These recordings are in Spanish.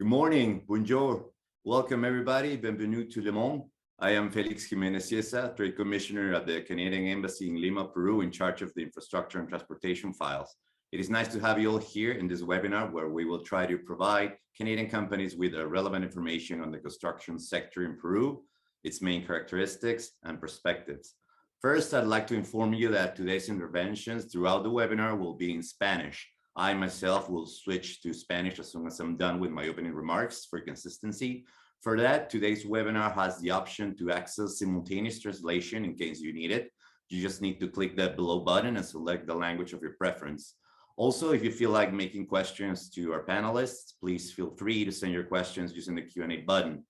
Good morning, bonjour. Welcome everybody, bienvenue to Le Monde. I am Felix Jimenez Ciesa, Trade Commissioner at the Canadian Embassy in Lima, Peru, in charge of the infrastructure and transportation files. It is nice to have you all here in this webinar where we will try to provide Canadian companies with relevant information on the construction sector in Peru, its main characteristics and perspectives. First, I'd like to inform you that today's interventions throughout the webinar will be in Spanish. I myself will switch to Spanish as soon as I'm done with my opening remarks for consistency. For that, today's webinar has the option to access simultaneous translation in case you need it. You just need to click that below button and select the language of your preference. Also, if you feel like making questions to our panelists, please feel free to send your questions using the Q&A button.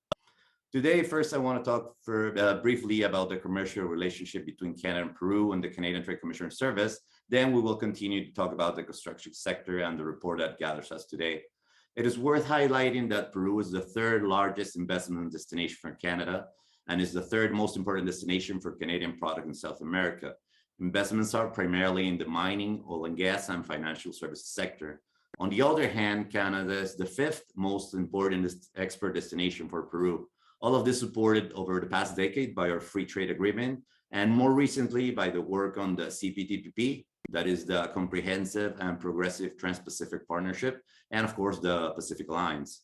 Today, first, I want to talk briefly about the commercial relationship between Canada and Peru and the Canadian Trade Commissioner Service. Then we will continue to talk about the construction sector and the report that gathers us today. It is worth highlighting that Peru is the third largest investment destination for Canada and is the third most important destination for Canadian product in South America. Investments are primarily in the mining, oil and gas, and financial services sector. On the other hand, Canada is the fifth most important export destination for Peru. All of this supported over the past decade by our free trade agreement, and more recently by the work on the CPTPP, that is the Comprehensive and Progressive Trans-Pacific Partnership, and of course, the Pacific Alliance.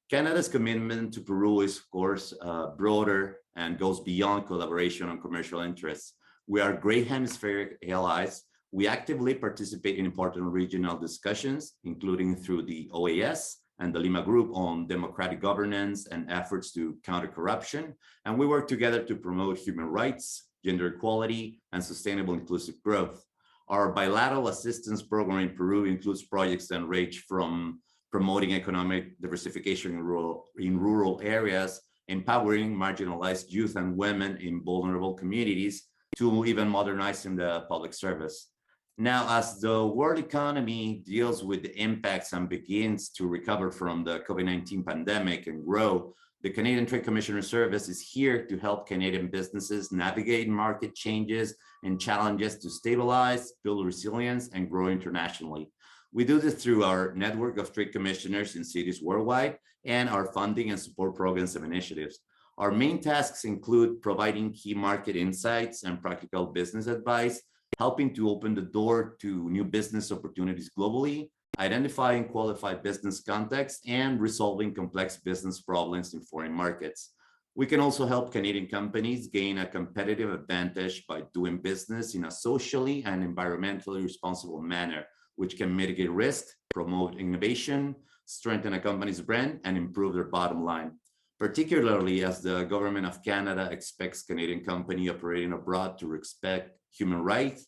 Canada's commitment to Peru is, of course, broader and goes beyond collaboration on commercial interests. We are great hemispheric allies. We actively participate in important regional discussions, including through the OAS and the Lima Group on democratic governance and efforts to counter corruption. And we work together to promote human rights, gender equality, and sustainable inclusive growth. Our bilateral assistance program in Peru includes projects that range from promoting economic diversification in rural areas, empowering marginalized youth and women in vulnerable communities, to even modernizing the public service. Now, as the world economy deals with the impacts and begins to recover from the COVID-19 pandemic and grow, the Canadian Trade Commissioner Service is here to help Canadian businesses navigate market changes and challenges to stabilize, build resilience, and grow internationally. We do this through our network of trade commissioners in cities worldwide and our funding and support programs and initiatives. Our main tasks include providing key market insights and practical business advice, helping to open the door to new business opportunities globally, identifying qualified business contacts, and resolving complex business problems in foreign markets. We can also help Canadian companies gain a competitive advantage by doing business in a socially and environmentally responsible manner, which can mitigate risk, promote innovation, strengthen a company's brand, and improve their bottom line, particularly as the Government of Canada expects Canadian companies operating abroad to respect human rights,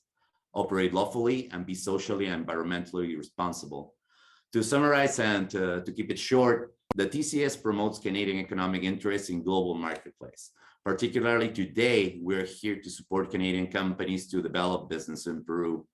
operate lawfully, and be socially and environmentally responsible. To summarize and to keep it short, the TCS promotes Canadian economic interests in global marketplace. Particularly today, we're here to support Canadian companies to develop business in Peru.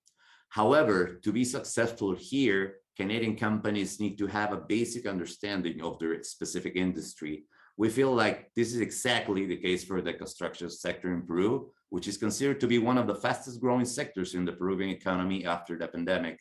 However, to be successful here, Canadian companies need to have a basic understanding of their specific industry. We feel like this is exactly the case for the construction sector in Peru, which is considered to be one of the fastest growing sectors in the Peruvian economy after the pandemic.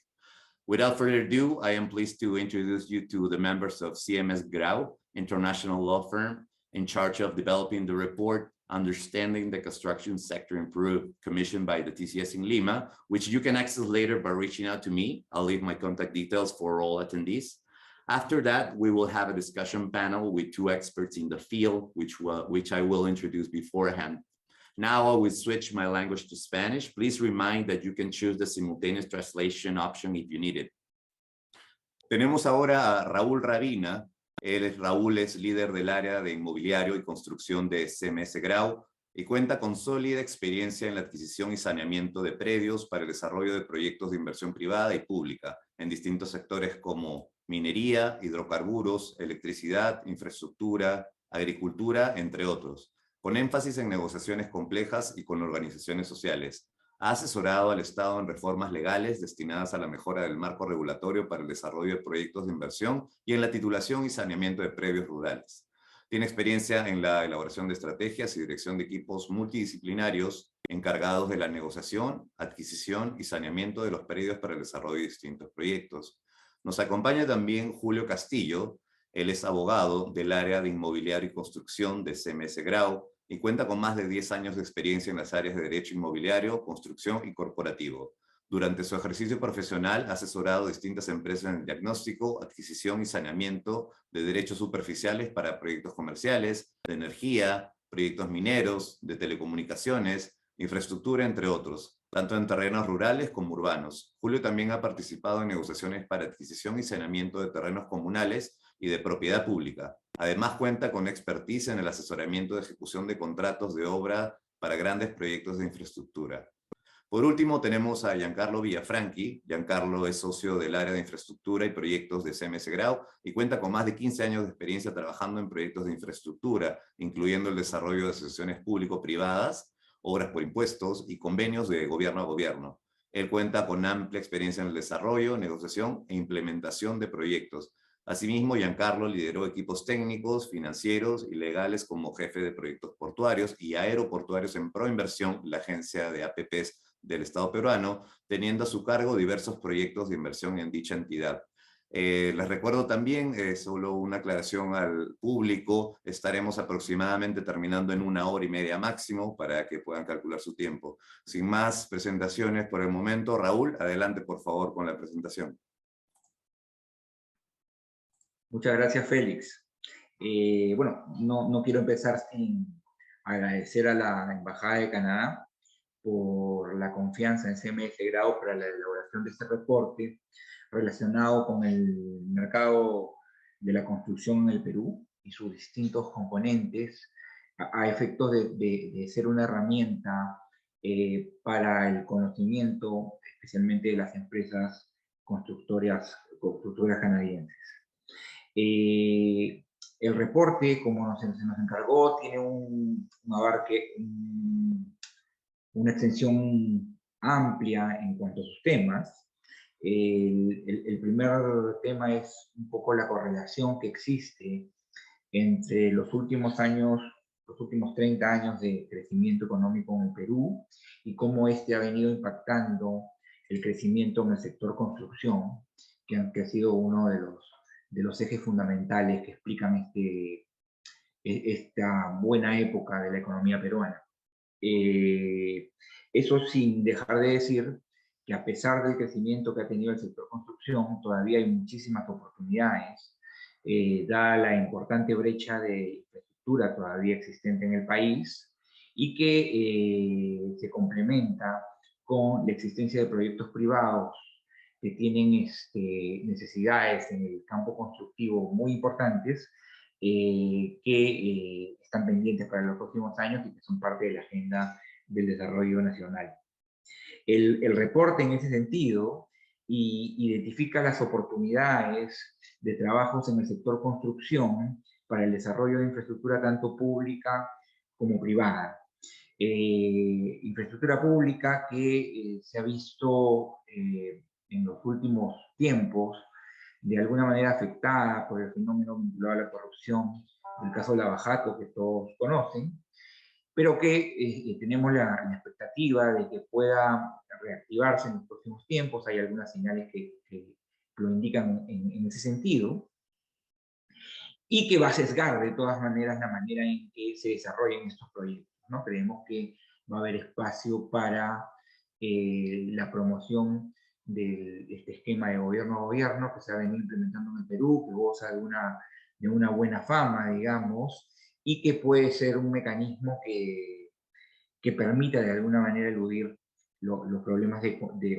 Without further ado, I am pleased to introduce you to the members of CMS Grau, international law firm in charge of developing the report, Understanding the Construction Sector in Peru, commissioned by the TCS in Lima, which you can access later by reaching out to me. I'll leave my contact details for all attendees. After that, we will have a discussion panel with two experts in the field, which I will introduce beforehand. Now I will switch my language to Spanish. Please remind that you can choose the simultaneous translation option if you need it. Tenemos ahora a Raúl Rabina. Raúl es líder del área de inmobiliario y construcción de CMS Grau y cuenta con sólida experiencia en la adquisición y saneamiento de predios para el desarrollo de proyectos de inversión privada y pública en distintos sectores como minería, hidrocarburos, electricidad, infraestructura, agricultura, entre otros, con énfasis en negociaciones complejas y con organizaciones sociales. Ha asesorado al Estado en reformas legales destinadas a la mejora del marco regulatorio para el desarrollo de proyectos de inversión y en la titulación y saneamiento de predios rurales. Tiene experiencia en la elaboración de estrategias y dirección de equipos multidisciplinarios encargados de la negociación, adquisición y saneamiento de los predios para el desarrollo de distintos proyectos. Nos acompaña también Julio Castillo. Él es abogado del área de inmobiliario y construcción de CMS Grau y cuenta con más de 10 años de experiencia en las áreas de derecho inmobiliario, construcción y corporativo. Durante su ejercicio profesional ha asesorado a distintas empresas en el diagnóstico, adquisición y saneamiento de derechos superficiales para proyectos comerciales, de energía, proyectos mineros, de telecomunicaciones, infraestructura, entre otros, tanto en terrenos rurales como urbanos. Julio también ha participado en negociaciones para adquisición y saneamiento de terrenos comunales y de propiedad pública. Además cuenta con expertise en el asesoramiento de ejecución de contratos de obra para grandes proyectos de infraestructura. Por último, tenemos a Giancarlo Villafranchi. Giancarlo es socio del área de infraestructura y proyectos de CMS Grau y cuenta con más de 15 años de experiencia trabajando en proyectos de infraestructura, incluyendo el desarrollo de asociaciones público-privadas, obras por impuestos y convenios de gobierno a gobierno. Él cuenta con amplia experiencia en el desarrollo, negociación e implementación de proyectos. Asimismo, Giancarlo lideró equipos técnicos, financieros y legales como jefe de proyectos portuarios y aeroportuarios en Proinversión, la agencia de APPs del Estado peruano, teniendo a su cargo diversos proyectos de inversión en dicha entidad. Les recuerdo también, solo una aclaración al público, estaremos aproximadamente terminando en 1 hora y media máximo para que puedan calcular su tiempo. Sin más presentaciones por el momento, Raúl, adelante por favor con la presentación. Muchas gracias, Félix. Bueno, no quiero empezar sin agradecer a la Embajada de Canadá por la confianza en CMS Grau para la elaboración de este reporte relacionado con el mercado de la construcción en el Perú y sus distintos componentes a efectos de ser una herramienta para el conocimiento, especialmente de las empresas constructoras canadienses. El reporte, como se nos encargó, tiene un abarque, una extensión amplia en cuanto a sus temas. El primer tema es un poco la correlación que existe entre los últimos años, los últimos 30 años de crecimiento económico en el Perú y cómo este ha venido impactando el crecimiento en el sector construcción, que ha sido uno de los ejes fundamentales que explican esta buena época de la economía peruana. Eso sin dejar de decir que a pesar del crecimiento que ha tenido el sector construcción, todavía hay muchísimas oportunidades, dada la importante brecha de infraestructura todavía existente en el país y que se complementa con la existencia de proyectos privados que tienen necesidades en el campo constructivo muy importantes, que están pendientes para los próximos años y que son parte de la agenda del desarrollo nacional. El reporte en ese sentido identifica las oportunidades de trabajos en el sector construcción para el desarrollo de infraestructura tanto pública como privada. Infraestructura pública que se ha visto en los últimos tiempos de alguna manera afectada por el fenómeno vinculado a la corrupción, el caso de Lava Jato, que todos conocen, pero que tenemos la expectativa de que pueda reactivarse en los próximos tiempos. Hay algunas señales que lo indican en ese sentido, y que va a sesgar de todas maneras la manera en que se desarrollen estos proyectos, ¿no? Creemos que va a haber espacio para la promoción de este esquema de gobierno a gobierno que se ha venido implementando en el Perú, que goza de una buena fama, digamos, y que puede ser un mecanismo que permita de alguna manera eludir los problemas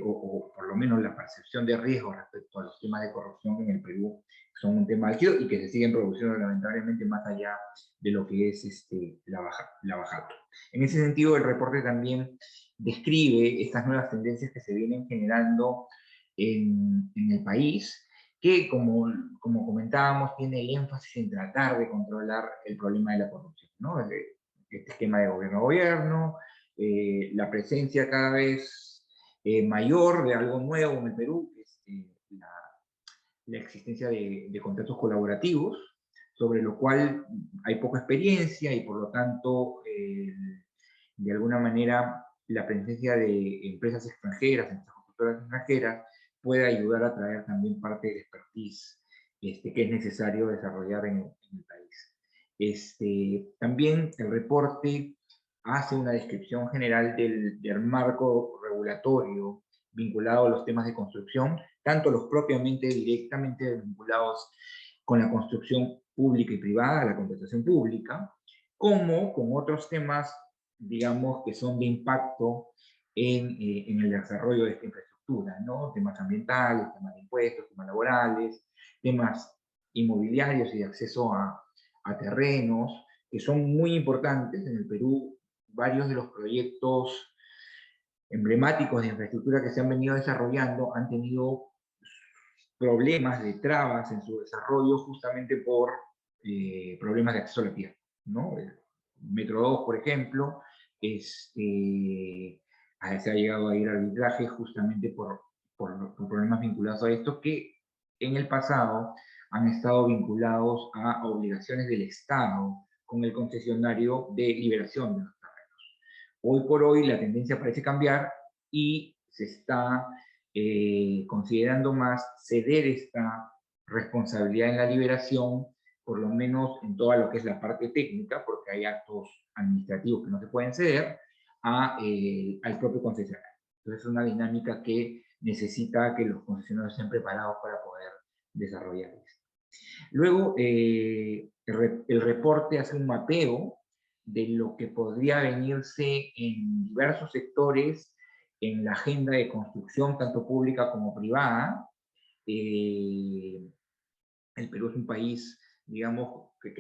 o por lo menos la percepción de riesgo respecto a los temas de corrupción en el Perú, que son un tema álgido y que se siguen produciendo lamentablemente más allá de lo que es Lava Jato. En ese sentido, el reporte también describe estas nuevas tendencias que se vienen generando en el país, que como comentábamos, tiene el énfasis en tratar de controlar el problema de la corrupción, ¿no? Este esquema de gobierno a gobierno, la presencia cada vez mayor de algo nuevo en el Perú, que es la existencia de contratos colaborativos, sobre lo cual hay poca experiencia y por lo tanto, de alguna manera, la presencia de empresas extranjeras, empresas constructoras extranjeras, puede ayudar a traer también parte de expertise que es necesario desarrollar en el país. También el reporte hace una descripción general del marco regulatorio vinculado a los temas de construcción, tanto los propiamente directamente vinculados con la construcción pública y privada, la contratación pública, como con otros temas, digamos, que son de impacto en el desarrollo de esta infraestructura, ¿no? Temas ambientales, temas de impuestos, temas laborales, temas inmobiliarios y de acceso a terrenos, que son muy importantes en el Perú. Varios de los proyectos emblemáticos de infraestructura que se han venido desarrollando han tenido problemas de trabas en su desarrollo justamente por problemas de acceso a la tierra, ¿no? El Metro 2, por ejemplo, se ha llegado a ir a arbitraje justamente por problemas vinculados a esto que en el pasado han estado vinculados a obligaciones del Estado con el concesionario de liberación de los terrenos. Hoy por hoy la tendencia parece cambiar y se está considerando más ceder esta responsabilidad en la liberación, por lo menos en toda lo que es la parte técnica, porque hay actos administrativos que no se pueden ceder, al propio concesionario. Entonces es una dinámica que necesita que los concesionarios estén preparados para poder desarrollar esto. Luego, el reporte hace un mapeo de lo que podría venirse en diversos sectores en la agenda de construcción, tanto pública como privada. El Perú es un país, digamos, que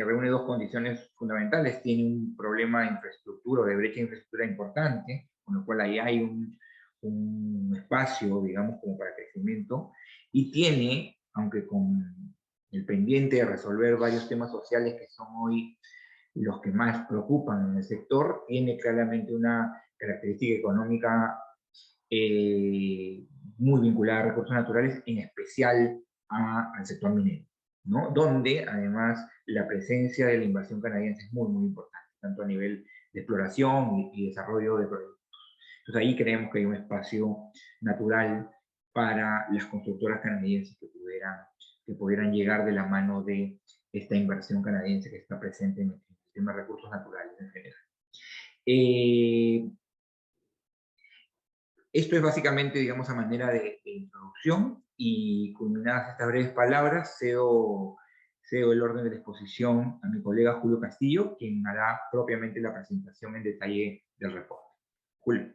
reúne dos condiciones fundamentales. Tiene un problema de infraestructura, o de brecha de infraestructura importante, con lo cual ahí hay un espacio, digamos, como para crecimiento, y tiene, aunque con el pendiente de resolver varios temas sociales que son hoy los que más preocupan en el sector, tiene claramente una característica económica muy vinculada a recursos naturales, en especial al sector minero, ¿no? Donde además la presencia de la inversión canadiense es muy, muy importante, tanto a nivel de exploración y desarrollo de proyectos. Entonces ahí creemos que hay un espacio natural para las constructoras canadienses que pudieran llegar de la mano de esta inversión canadiense que está presente en el tema de recursos naturales en general. Esto es básicamente, digamos, a manera de introducción, y culminadas estas breves palabras, cedo el orden de la exposición a mi colega Julio Castillo, quien hará propiamente la presentación en detalle del reporte. Julio.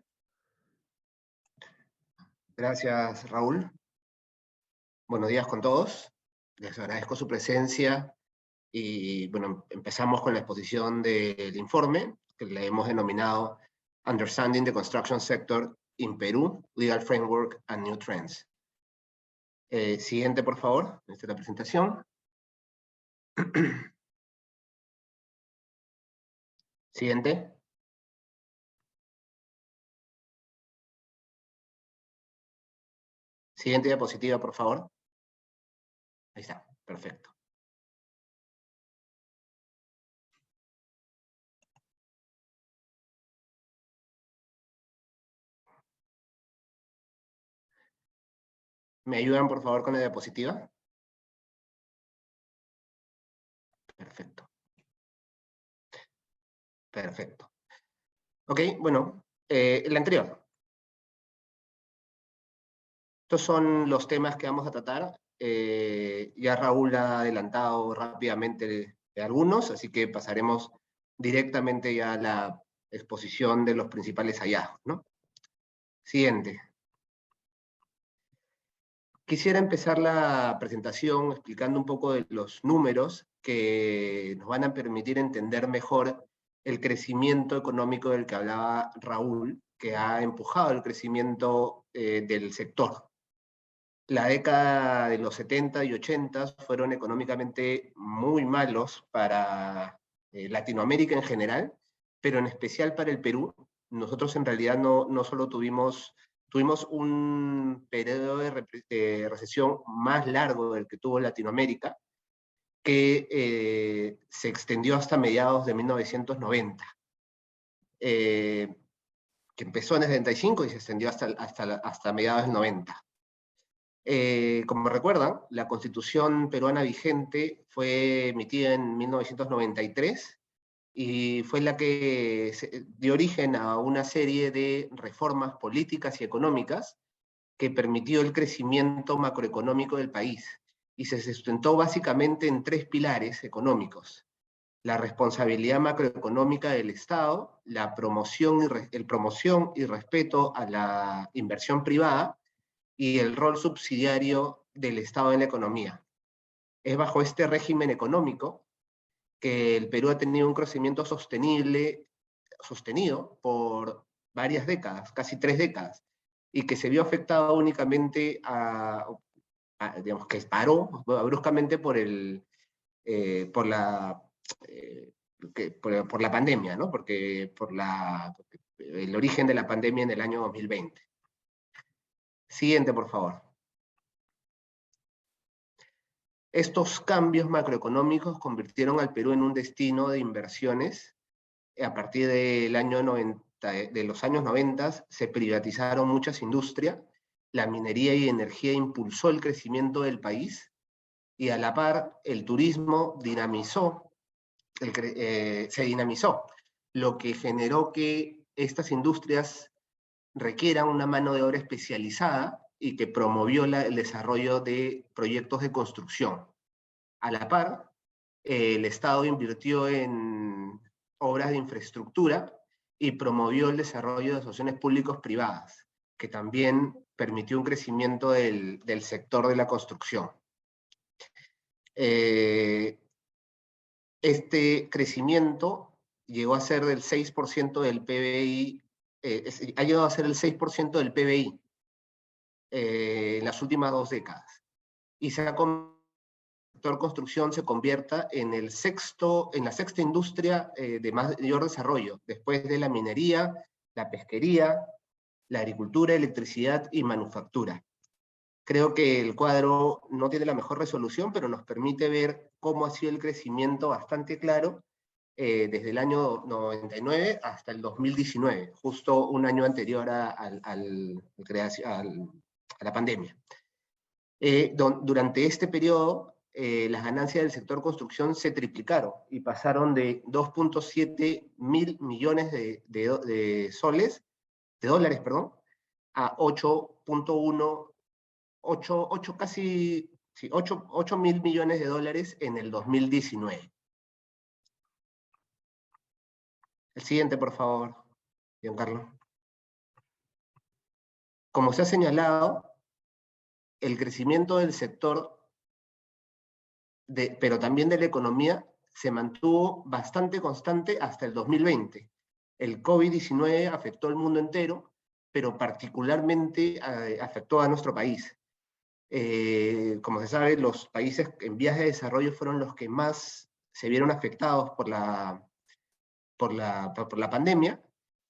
Gracias, Raúl. Buenos días con todos. Les agradezco su presencia y, bueno, empezamos con la exposición del informe, que le hemos denominado Understanding the Construction Sector in Peru, Legal Framework and New Trends. Siguiente, por favor. Esta es la presentación. Siguiente. Siguiente diapositiva, por favor. Ahí está, perfecto. ¿Me ayudan, por favor, con la diapositiva? Perfecto. Perfecto. Ok, bueno, el anterior. Estos son los temas que vamos a tratar. Ya Raúl ha adelantado rápidamente de algunos, así que pasaremos directamente ya a la exposición de los principales hallazgos, ¿no? Siguiente. Quisiera empezar la presentación explicando un poco de los números que nos van a permitir entender mejor el crecimiento económico del que hablaba Raúl, que ha empujado el crecimiento del sector. La década de los 70 y 80 fueron económicamente muy malos para Latinoamérica en general, pero en especial para el Perú. Nosotros en realidad no solo tuvimos un periodo de recesión más largo del que tuvo Latinoamérica, que se extendió hasta mediados de 1990. Que empezó en el 75 y se extendió hasta mediados del 90. Como recuerdan, la Constitución peruana vigente fue emitida en 1993 y fue la que dio origen a una serie de reformas políticas y económicas que permitió el crecimiento macroeconómico del país y se sustentó básicamente en 3 pilares económicos: la responsabilidad macroeconómica del Estado, la promoción y respeto a la inversión privada y el rol subsidiario del Estado en la economía. Es bajo este régimen económico que el Perú ha tenido un crecimiento sostenido por varias décadas, casi 3 décadas, y que se vio afectado únicamente digamos, que paró bruscamente por la pandemia, ¿no? Por el origen de la pandemia en el año 2020. Siguiente, por favor. Estos cambios macroeconómicos convirtieron al Perú en un destino de inversiones. A partir de los años 90 se privatizaron muchas industrias, la minería y energía impulsó el crecimiento del país y a la par el turismo se dinamizó, lo que generó que estas industrias requieran una mano de obra especializada y que promovió el desarrollo de proyectos de construcción. A la par, el Estado invirtió en obras de infraestructura y promovió el desarrollo de asociaciones públicos-privadas, que también permitió un crecimiento del sector de la construcción. Este crecimiento llegó a ser del 6% del PBI, ha llegado a ser el 6% del PBI en las últimas 2 décadas. Y el sector construcción se convierta en la sexta industria de mayor desarrollo, después de la minería, la pesquería, la agricultura, electricidad y manufactura. Creo que el cuadro no tiene la mejor resolución, pero nos permite ver cómo ha sido el crecimiento bastante claro desde el año 99 hasta el 2019, justo un año anterior a la pandemia. Durante este periodo, las ganancias del sector construcción se triplicaron y pasaron de 2.7 mil millones de dólares, a 8 mil millones de dólares en el 2019. El siguiente, por favor, Giancarlo. Como se ha señalado, el crecimiento del sector, pero también de la economía, se mantuvo bastante constante hasta el 2020. El COVID-19 afectó al mundo entero, pero particularmente afectó a nuestro país. Como se sabe, los países en vías de desarrollo fueron los que más se vieron afectados por la pandemia,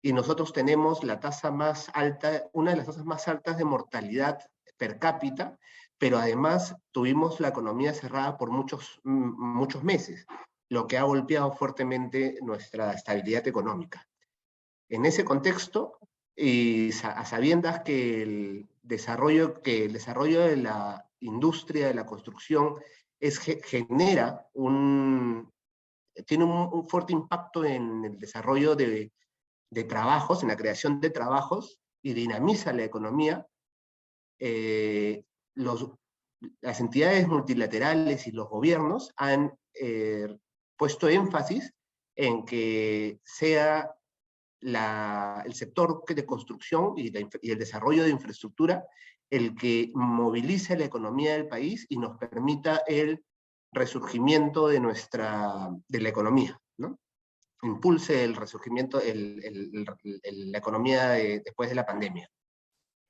y nosotros tenemos la tasa más alta, una de las tasas más altas de mortalidad per cápita, pero además tuvimos la economía cerrada por muchos meses, lo que ha golpeado fuertemente nuestra estabilidad económica. En ese contexto, y a sabiendas que el desarrollo de la industria de la construcción tiene un fuerte impacto en el desarrollo de trabajos, en la creación de trabajos, y dinamiza la economía, las entidades multilaterales y los gobiernos han puesto énfasis en que sea el sector de construcción y el desarrollo de infraestructura el que movilice la economía del país y nos permita el resurgimiento de la economía, ¿no? Impulse el resurgimiento, la economía después de la pandemia.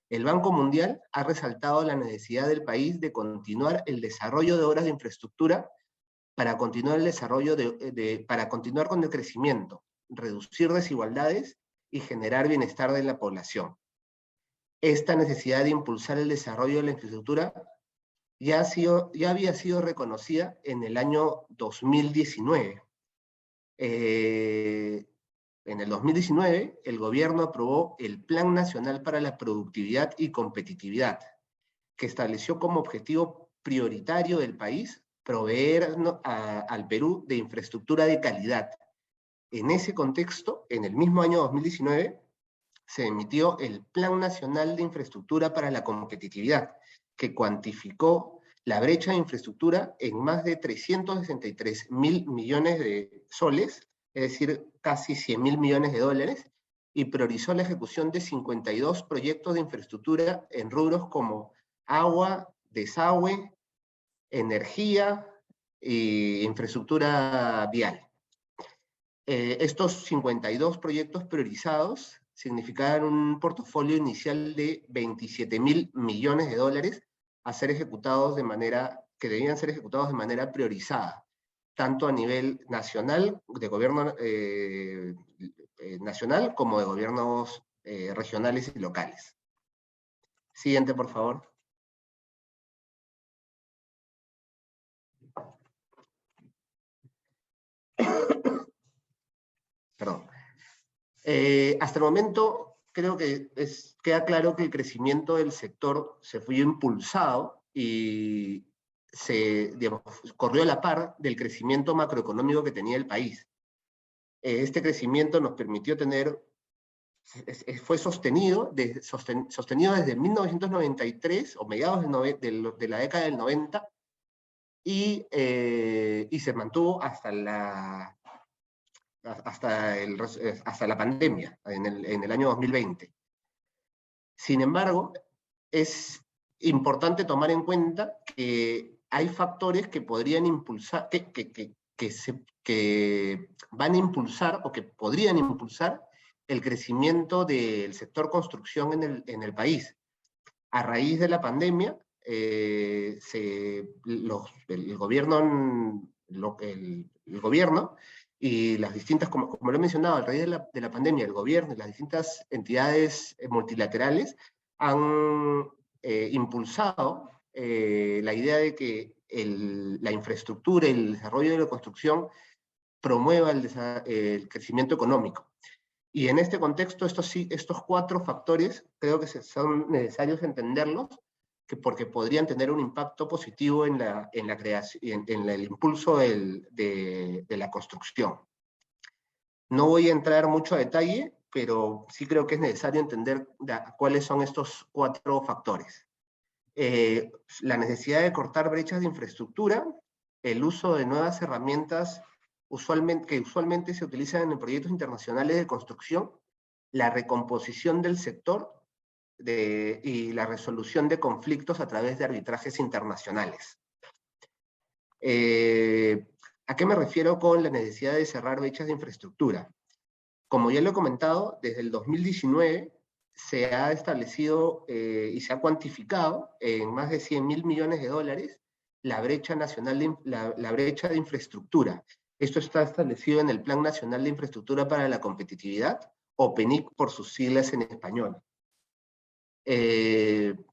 El Banco Mundial ha resaltado la necesidad del país de continuar el desarrollo de obras de infraestructura para continuar para continuar con el crecimiento, reducir desigualdades y generar bienestar de la población. Esta necesidad de impulsar el desarrollo de la infraestructura ya había sido reconocida en el año 2019. En el 2019, el gobierno aprobó el Plan Nacional para la Productividad y Competitividad, que estableció como objetivo prioritario del país proveer al Perú de infraestructura de calidad. En ese contexto, en el mismo año 2019, se emitió el Plan Nacional de Infraestructura para la Competitividad, que cuantificó la brecha de infraestructura en más de 363.000 millones de soles, es decir, casi 100.000 millones de dólares, y priorizó la ejecución de 52 proyectos de infraestructura en rubros como agua, desagüe, energía e infraestructura vial. Estos 52 proyectos priorizados significaban un portafolio inicial de 27.000 millones de dólares a ser ejecutados que debían ser ejecutados de manera priorizada, tanto a nivel nacional, de gobierno nacional, como de gobiernos regionales y locales. Siguiente, por favor. Perdón. Hasta el momento creo que queda claro que el crecimiento del sector se fue impulsado y corrió a la par del crecimiento macroeconómico que tenía el país. Este crecimiento nos permitió fue sostenido desde 1993 o mediados de la década del 90 y se mantuvo hasta la pandemia, en el año 2020. Sin embargo, es importante tomar en cuenta que hay factores que podrían impulsar, que van a impulsar o que podrían impulsar el crecimiento del sector construcción en el país. A raíz de la pandemia, el gobierno y las distintas, como lo he mencionado, a raíz de la pandemia, el gobierno y las distintas entidades multilaterales han impulsado la idea de que la infraestructura y el desarrollo de la construcción promueva el crecimiento económico. Y en este contexto, estos 4 factores creo que son necesarios entenderlos, porque podrían tener un impacto positivo en la creación, en el impulso de la construcción. No voy a entrar mucho a detalle, pero sí creo que es necesario entender cuáles son estos 4 factores. La necesidad de cortar brechas de infraestructura, el uso de nuevas herramientas que usualmente se utilizan en proyectos internacionales de construcción, la recomposición del sector y la resolución de conflictos a través de arbitrajes internacionales. ¿A qué me refiero con la necesidad de cerrar brechas de infraestructura? Como ya lo he comentado, desde el 2019 se ha establecido y se ha cuantificado en más de 100.000 millones de dólares la brecha nacional, la brecha de infraestructura. Esto está establecido en el Plan Nacional de Infraestructura para la Competitividad, o PNIC por sus siglas en español. En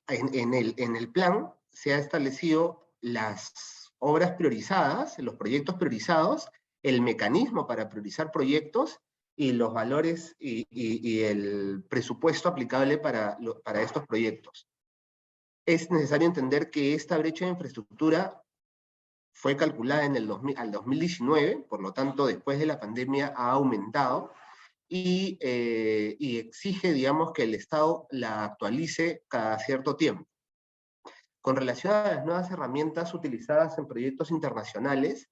el plan se ha establecido las obras priorizadas, los proyectos priorizados, el mecanismo para priorizar proyectos y los valores y el presupuesto aplicable para estos proyectos. Es necesario entender que esta brecha de infraestructura fue calculada al 2019, por lo tanto, después de la pandemia ha aumentado y exige, digamos, que el Estado la actualice cada cierto tiempo. Con relación a las nuevas herramientas utilizadas en proyectos internacionales,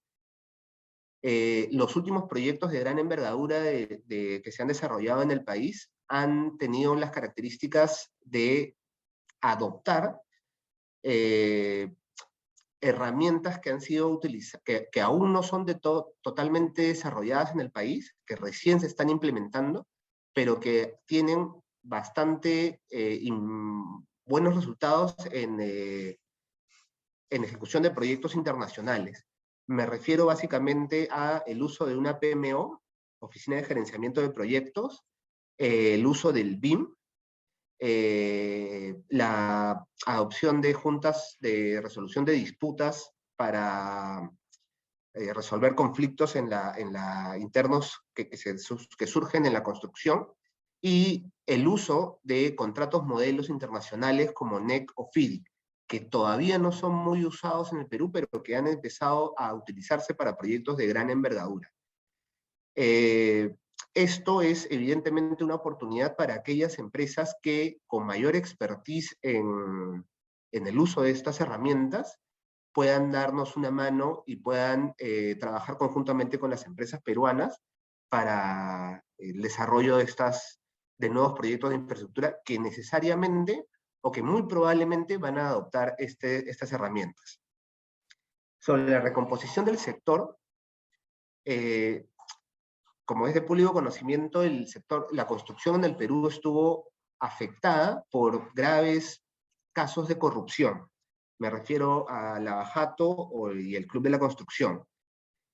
los últimos proyectos de gran envergadura que se han desarrollado en el país han tenido las características de adoptar herramientas que han sido utilizadas, que aún no son totalmente desarrolladas en el país, que recién se están implementando, pero que tienen bastante buenos resultados en ejecución de proyectos internacionales. Me refiero básicamente al uso de una PMO, Oficina de Gerenciamiento de Proyectos, el uso del BIM, la adopción de juntas de resolución de disputas para resolver conflictos internos que surgen en la construcción, y el uso de contratos modelos internacionales como NEC o FIDIC, que todavía no son muy usados en el Perú, pero que han empezado a utilizarse para proyectos de gran envergadura. Esto es evidentemente una oportunidad para aquellas empresas que con mayor expertise en el uso de estas herramientas puedan darnos una mano y puedan trabajar conjuntamente con las empresas peruanas para el desarrollo de nuevos proyectos de infraestructura que necesariamente o que muy probablemente van a adoptar estas herramientas. Sobre la recomposición del sector, como es de público conocimiento, la construcción en el Perú estuvo afectada por graves casos de corrupción. Me refiero a Lavajato y el Club de la Construcción,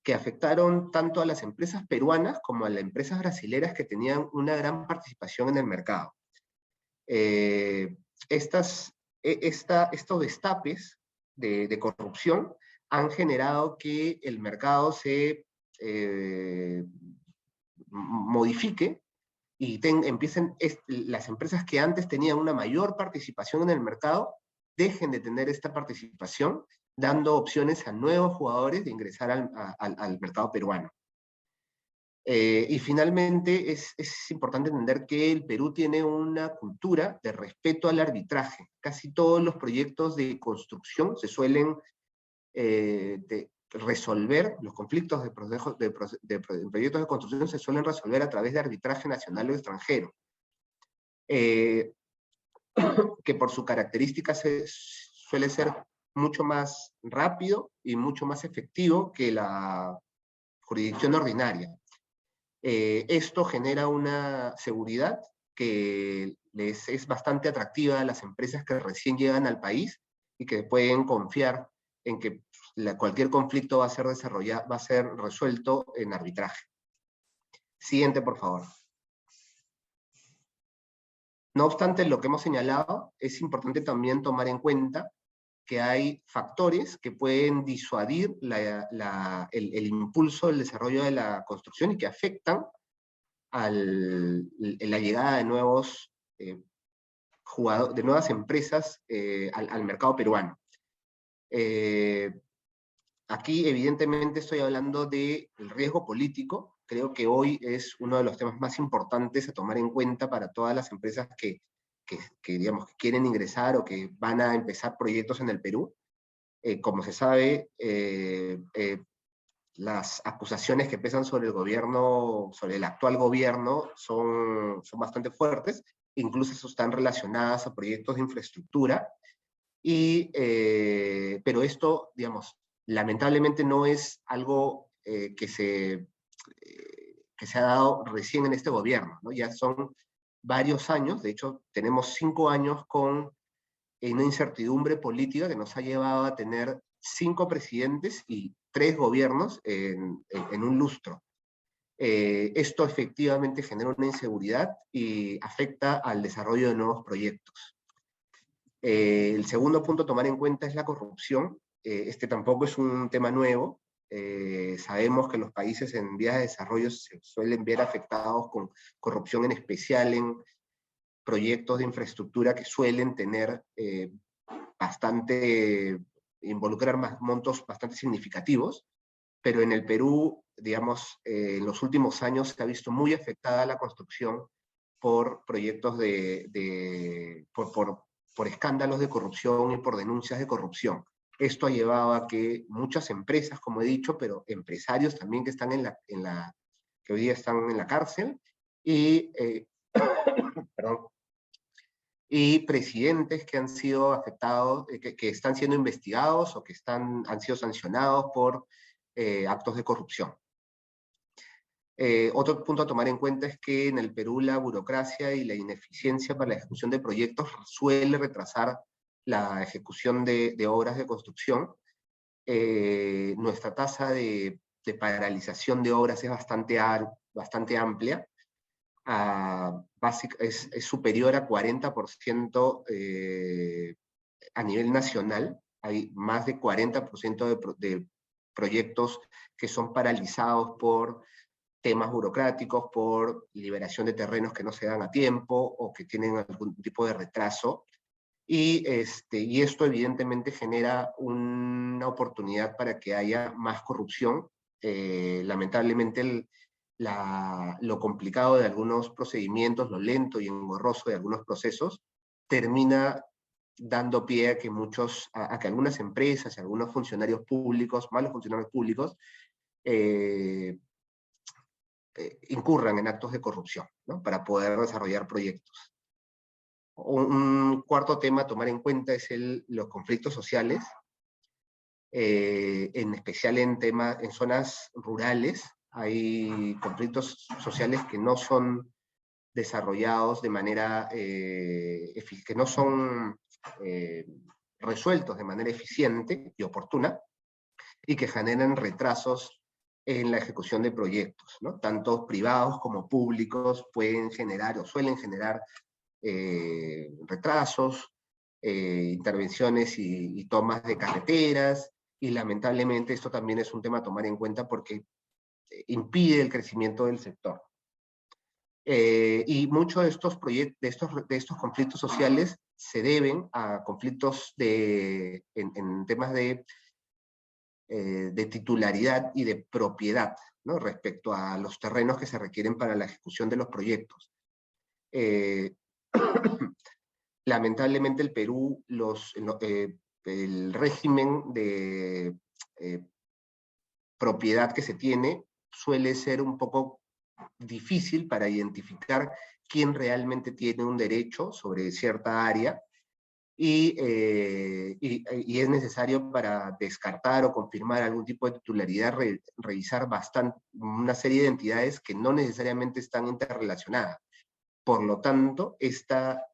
que afectaron tanto a las empresas peruanas como a las empresas brasileras que tenían una gran participación en el mercado. Estos destapes de corrupción han generado que el mercado se modifique y las empresas que antes tenían una mayor participación en el mercado dejen de tener esta participación, dando opciones a nuevos jugadores de ingresar al mercado peruano. Y finalmente es importante entender que el Perú tiene una cultura de respeto al arbitraje. Casi todos los proyectos de construcción se suelen resolver, los conflictos de proyectos de construcción se suelen resolver a través de arbitraje nacional o extranjero, que por su característica suele ser mucho más rápido y mucho más efectivo que la jurisdicción ordinaria. Esto genera una seguridad que es bastante atractiva a las empresas que recién llegan al país y que pueden confiar en que cualquier conflicto va a ser resuelto en arbitraje. Siguiente, por favor. No obstante lo que hemos señalado, es importante también tomar en cuenta que hay factores que pueden disuadir el impulso del desarrollo de la construcción y que afectan la llegada de nuevas empresas al mercado peruano. Aquí evidentemente estoy hablando del riesgo político. Creo que hoy es uno de los temas más importantes a tomar en cuenta para todas las empresas que digamos, que quieren ingresar o que van a empezar proyectos en el Perú. Como se sabe, las acusaciones que pesan sobre el gobierno, sobre el actual gobierno, son bastante fuertes, incluso están relacionadas a proyectos de infraestructura, pero esto, digamos, lamentablemente no es algo que se ha dado recién en este gobierno, ¿no? Ya son varios años, de hecho tenemos 5 años con una incertidumbre política que nos ha llevado a tener 5 presidentes y 3 gobiernos en un lustro. Esto efectivamente genera una inseguridad y afecta al desarrollo de nuevos proyectos. El segundo punto a tomar en cuenta es la corrupción. Este tampoco es un tema nuevo. Sabemos que los países en vías de desarrollo se suelen ver afectados con corrupción, en especial en proyectos de infraestructura que suelen tener involucrar montos bastante significativos, pero en el Perú, digamos, en los últimos años se ha visto muy afectada la construcción por proyectos por escándalos de corrupción y por denuncias de corrupción. Esto ha llevado a que muchas empresas, como he dicho, pero empresarios también que están que hoy día están en la cárcel, y perdón, y presidentes que han sido afectados, que están siendo investigados o que han sido sancionados por actos de corrupción. Otro punto a tomar en cuenta es que en el Perú la burocracia y la ineficiencia para la ejecución de proyectos suele retrasar la ejecución de obras de construcción. Nuestra tasa de paralización de obras es bastante amplia. Es superior a 40% a nivel nacional. Hay más de 40% de proyectos que son paralizados por temas burocráticos, por liberación de terrenos que no se dan a tiempo o que tienen algún tipo de retraso. Y esto evidentemente genera una oportunidad para que haya más corrupción. Lamentablemente lo complicado de algunos procedimientos, lo lento y engorroso de algunos procesos, termina dando pie a que a que algunas empresas y algunos funcionarios públicos, malos funcionarios públicos, incurran en actos de corrupción, ¿no? Para poder desarrollar proyectos. Un cuarto tema a tomar en cuenta es los conflictos sociales, en especial en zonas rurales. Hay conflictos sociales que no son desarrollados de manera, que no son resueltos de manera eficiente y oportuna, y que generan retrasos en la ejecución de proyectos, ¿no? Tanto privados como públicos pueden generar o suelen generar retrasos, intervenciones y tomas de carreteras, y lamentablemente esto también es un tema a tomar en cuenta porque impide el crecimiento del sector. Y muchos de estos de estos conflictos sociales se deben a conflictos en temas de titularidad y de propiedad, ¿no? Respecto a los terrenos que se requieren para la ejecución de los proyectos. Lamentablemente el Perú, el régimen de propiedad que se tiene suele ser un poco difícil para identificar quién realmente tiene un derecho sobre cierta área, y es necesario, para descartar o confirmar algún tipo de titularidad, revisar una serie de entidades que no necesariamente están interrelacionadas. Por lo tanto, esta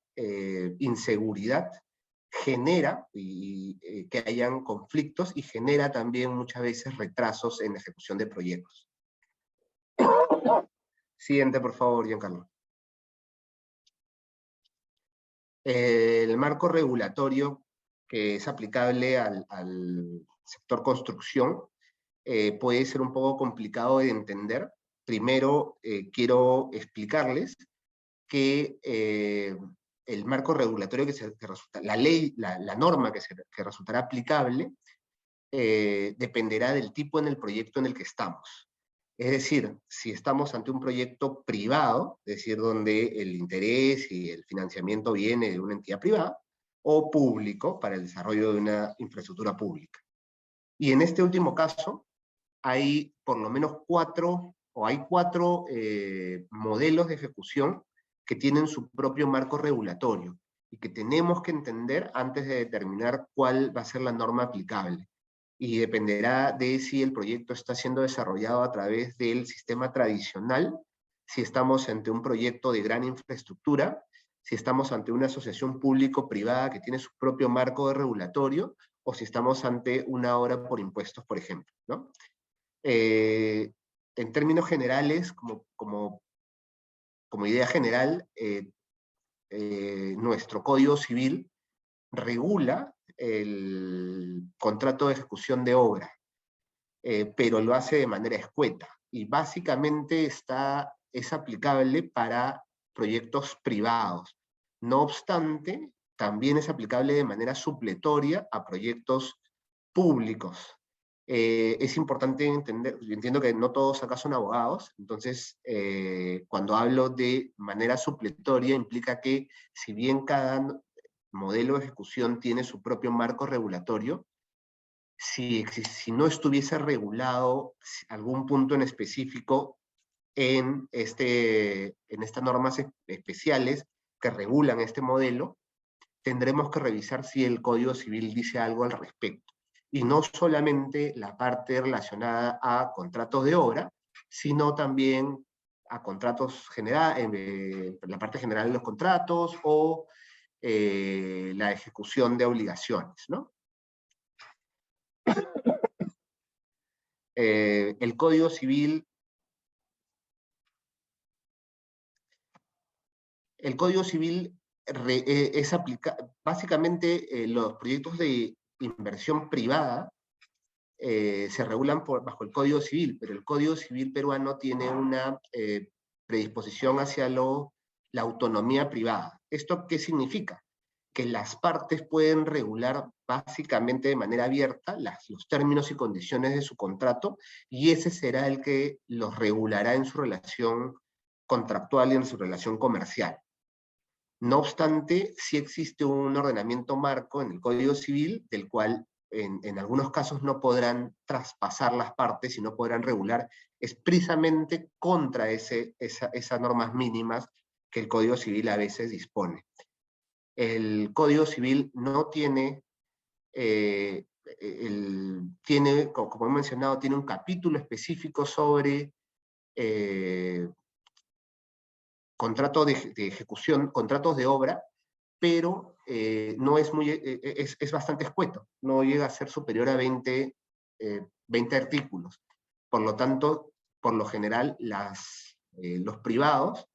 inseguridad genera que hayan conflictos, y genera también muchas veces retrasos en la ejecución de proyectos. Siguiente, por favor, Giancarlo. El marco regulatorio que es aplicable al sector construcción puede ser un poco complicado de entender. Primero, quiero explicarles que el marco regulatorio que resulta, la ley, la norma que resultará aplicable, dependerá del tipo en el proyecto en el que estamos. Es decir, si estamos ante un proyecto privado, es decir, donde el interés y el financiamiento viene de una entidad privada, o público, para el desarrollo de una infraestructura pública. Y en este último caso, hay por lo menos cuatro modelos de ejecución que tienen su propio marco regulatorio, y que tenemos que entender antes de determinar cuál va a ser la norma aplicable. Y dependerá de si el proyecto está siendo desarrollado a través del sistema tradicional, si estamos ante un proyecto de gran infraestructura, si estamos ante una asociación público-privada que tiene su propio marco regulatorio, o si estamos ante una obra por impuestos, por ejemplo, ¿no? En términos generales, como idea general, nuestro Código Civil regula el contrato de ejecución de obra, pero lo hace de manera escueta, y básicamente es aplicable para proyectos privados. No obstante, también es aplicable de manera supletoria a proyectos públicos. Es importante entender, yo entiendo que no todos acá son abogados, entonces cuando hablo de manera supletoria implica que, si bien cada modelo de ejecución tiene su propio marco regulatorio, si no estuviese regulado algún punto en específico en estas normas especiales que regulan este modelo, tendremos que revisar si el Código Civil dice algo al respecto. Y no solamente la parte relacionada a contratos de obra, sino también a contratos generales, la parte general de los contratos, o la ejecución de obligaciones, ¿no? El Código Civil básicamente los proyectos de inversión privada se regulan bajo el Código Civil, pero el Código Civil peruano tiene una predisposición hacia la autonomía privada. ¿Esto qué significa? Que las partes pueden regular básicamente de manera abierta los términos y condiciones de su contrato, y ese será el que los regulará en su relación contractual y en su relación comercial. No obstante, sí existe un ordenamiento marco en el Código Civil, del cual en algunos casos no podrán traspasar las partes y no podrán regular expresamente contra esas normas mínimas que el Código Civil a veces dispone. El Código Civil no tiene, como he mencionado, tiene un capítulo específico sobre contratos de ejecución, contratos de obra, pero no es, es bastante escueto, no llega a ser superior a 20 artículos. Por lo tanto, por lo general, los privados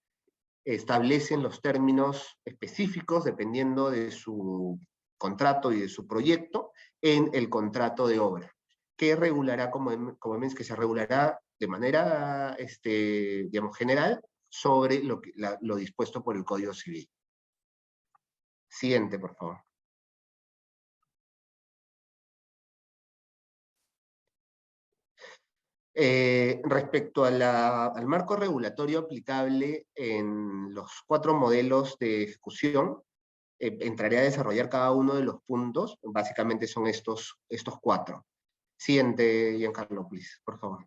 establecen los términos específicos dependiendo de su contrato y de su proyecto en el contrato de obra, que regulará, que se regulará de manera digamos, general sobre lo dispuesto por el Código Civil. Siguiente, por favor. Respecto al marco regulatorio aplicable en los 4 modelos de ejecución, entraré a desarrollar cada uno de los puntos. Básicamente son estos 4. Siguiente, Giancarlo, please, por favor.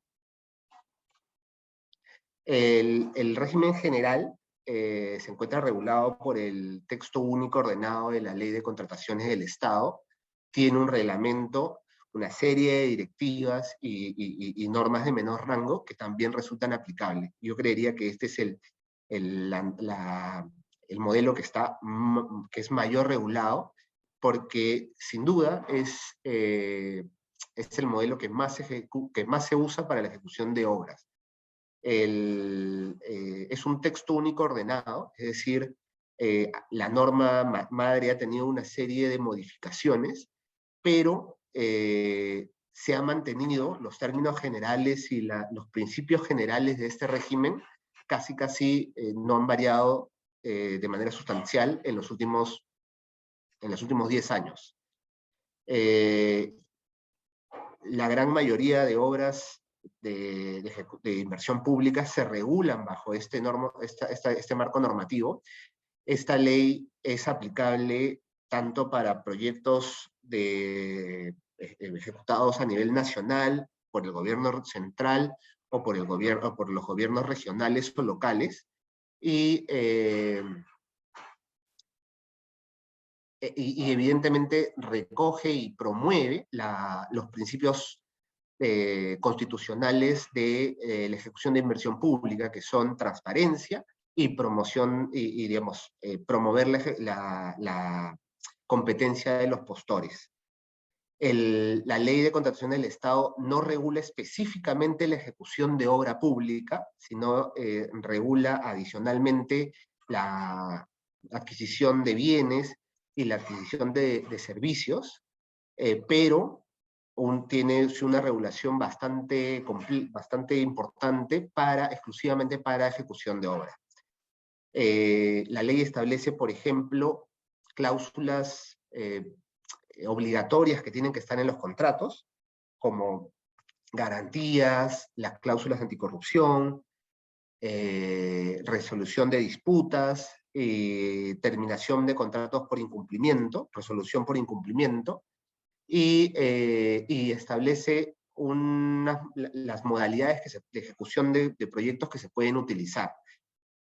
El régimen general se encuentra regulado por el texto único ordenado de la Ley de Contrataciones del Estado. Tiene un reglamento, una serie de directivas y normas de menor rango que también resultan aplicables. Yo creería que este es el modelo que es mayor regulado, porque sin duda es el modelo que más se usa para la ejecución de obras. Es un texto único ordenado, es decir, la norma madre ha tenido una serie de modificaciones, pero se han mantenido los términos generales y los principios generales de este régimen, casi no han variado de manera sustancial en los últimos 10 años. La gran mayoría de obras de inversión pública se regulan bajo este marco normativo. Esta ley es aplicable tanto para proyectos ejecutados a nivel nacional, por el gobierno central, o por los gobiernos regionales o locales, y evidentemente recoge y promueve los principios constitucionales de la ejecución de inversión pública, que son transparencia y promoción, digamos, promover la competencia de los postores. La Ley de Contratación del Estado no regula específicamente la ejecución de obra pública, sino regula adicionalmente la adquisición de bienes y la adquisición de servicios, pero tiene una regulación bastante importante exclusivamente para ejecución de obra. La ley establece, por ejemplo, cláusulas obligatorias que tienen que estar en los contratos, como garantías, las cláusulas anticorrupción, resolución de disputas, terminación de contratos por incumplimiento, resolución por incumplimiento, y establece las modalidades de ejecución de proyectos que se pueden utilizar.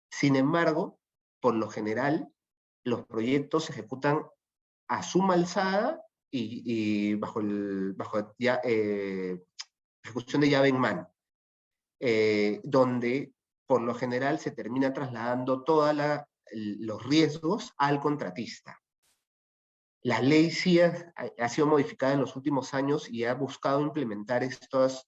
Sin embargo, por lo general, los proyectos se ejecutan a suma alzada y bajo ejecución de llave en mano, donde por lo general se termina trasladando todos los riesgos al contratista. La ley sí ha sido modificada en los últimos años y ha buscado implementar estas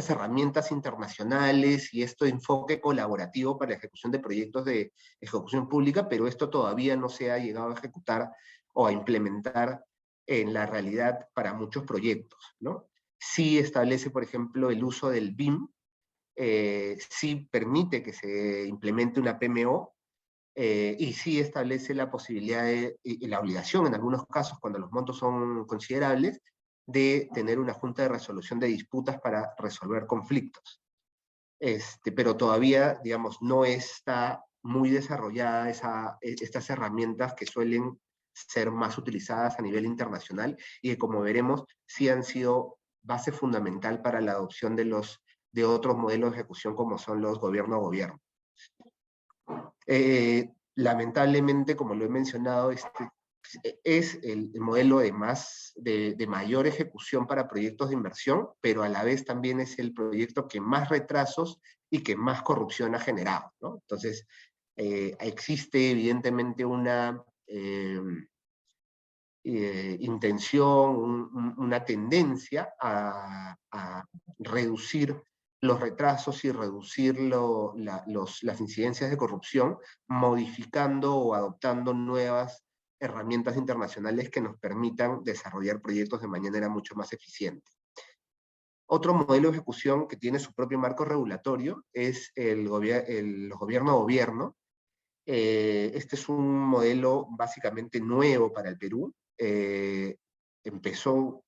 herramientas internacionales y este enfoque colaborativo para la ejecución de proyectos de ejecución pública, pero esto todavía no se ha llegado a ejecutar o a implementar en la realidad para muchos proyectos, ¿no? Sí establece, por ejemplo, el uso del BIM, sí permite que se implemente una PMO, y sí establece la posibilidad y la obligación en algunos casos, cuando los montos son considerables, de tener una junta de resolución de disputas para resolver conflictos. Pero todavía, digamos, no está muy desarrollada estas herramientas que suelen ser más utilizadas a nivel internacional y que, como veremos, sí han sido base fundamental para la adopción de otros modelos de ejecución como son los gobierno a gobierno. Lamentablemente, como lo he mencionado, es el modelo de mayor ejecución para proyectos de inversión, pero a la vez también es el proyecto que más retrasos y que más corrupción ha generado, ¿no? Entonces, existe evidentemente una intención, una tendencia a reducir los retrasos y reducir las incidencias de corrupción, modificando o adoptando nuevas herramientas internacionales que nos permitan desarrollar proyectos de manera mucho más eficiente. Otro modelo de ejecución que tiene su propio marco regulatorio es los gobierno a gobierno. Este es un modelo básicamente nuevo para el Perú. Empezó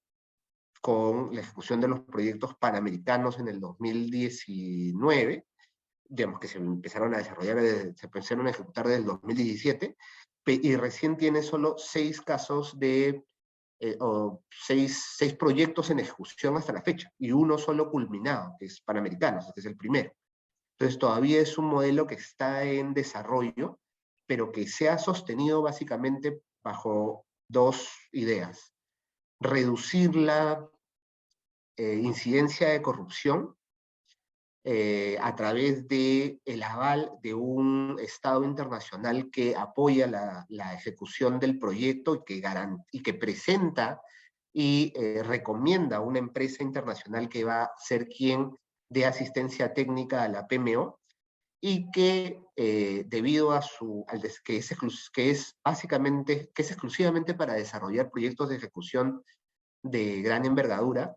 con la ejecución de los proyectos panamericanos en el 2019, digamos que se empezaron a desarrollar, se empezaron a ejecutar desde el 2017, y recién tiene solo 6 casos o 6 proyectos en ejecución hasta la fecha, y uno solo culminado, que es Panamericanos, este es el primero. Entonces todavía es un modelo que está en desarrollo, pero que se ha sostenido básicamente bajo 2 ideas. Reducir la incidencia de corrupción a través del aval de un Estado internacional que apoya la ejecución del proyecto y que presenta y recomienda a una empresa internacional que va a ser quien dé asistencia técnica a la PMO, y que debido a que es exclusivamente para desarrollar proyectos de ejecución de gran envergadura,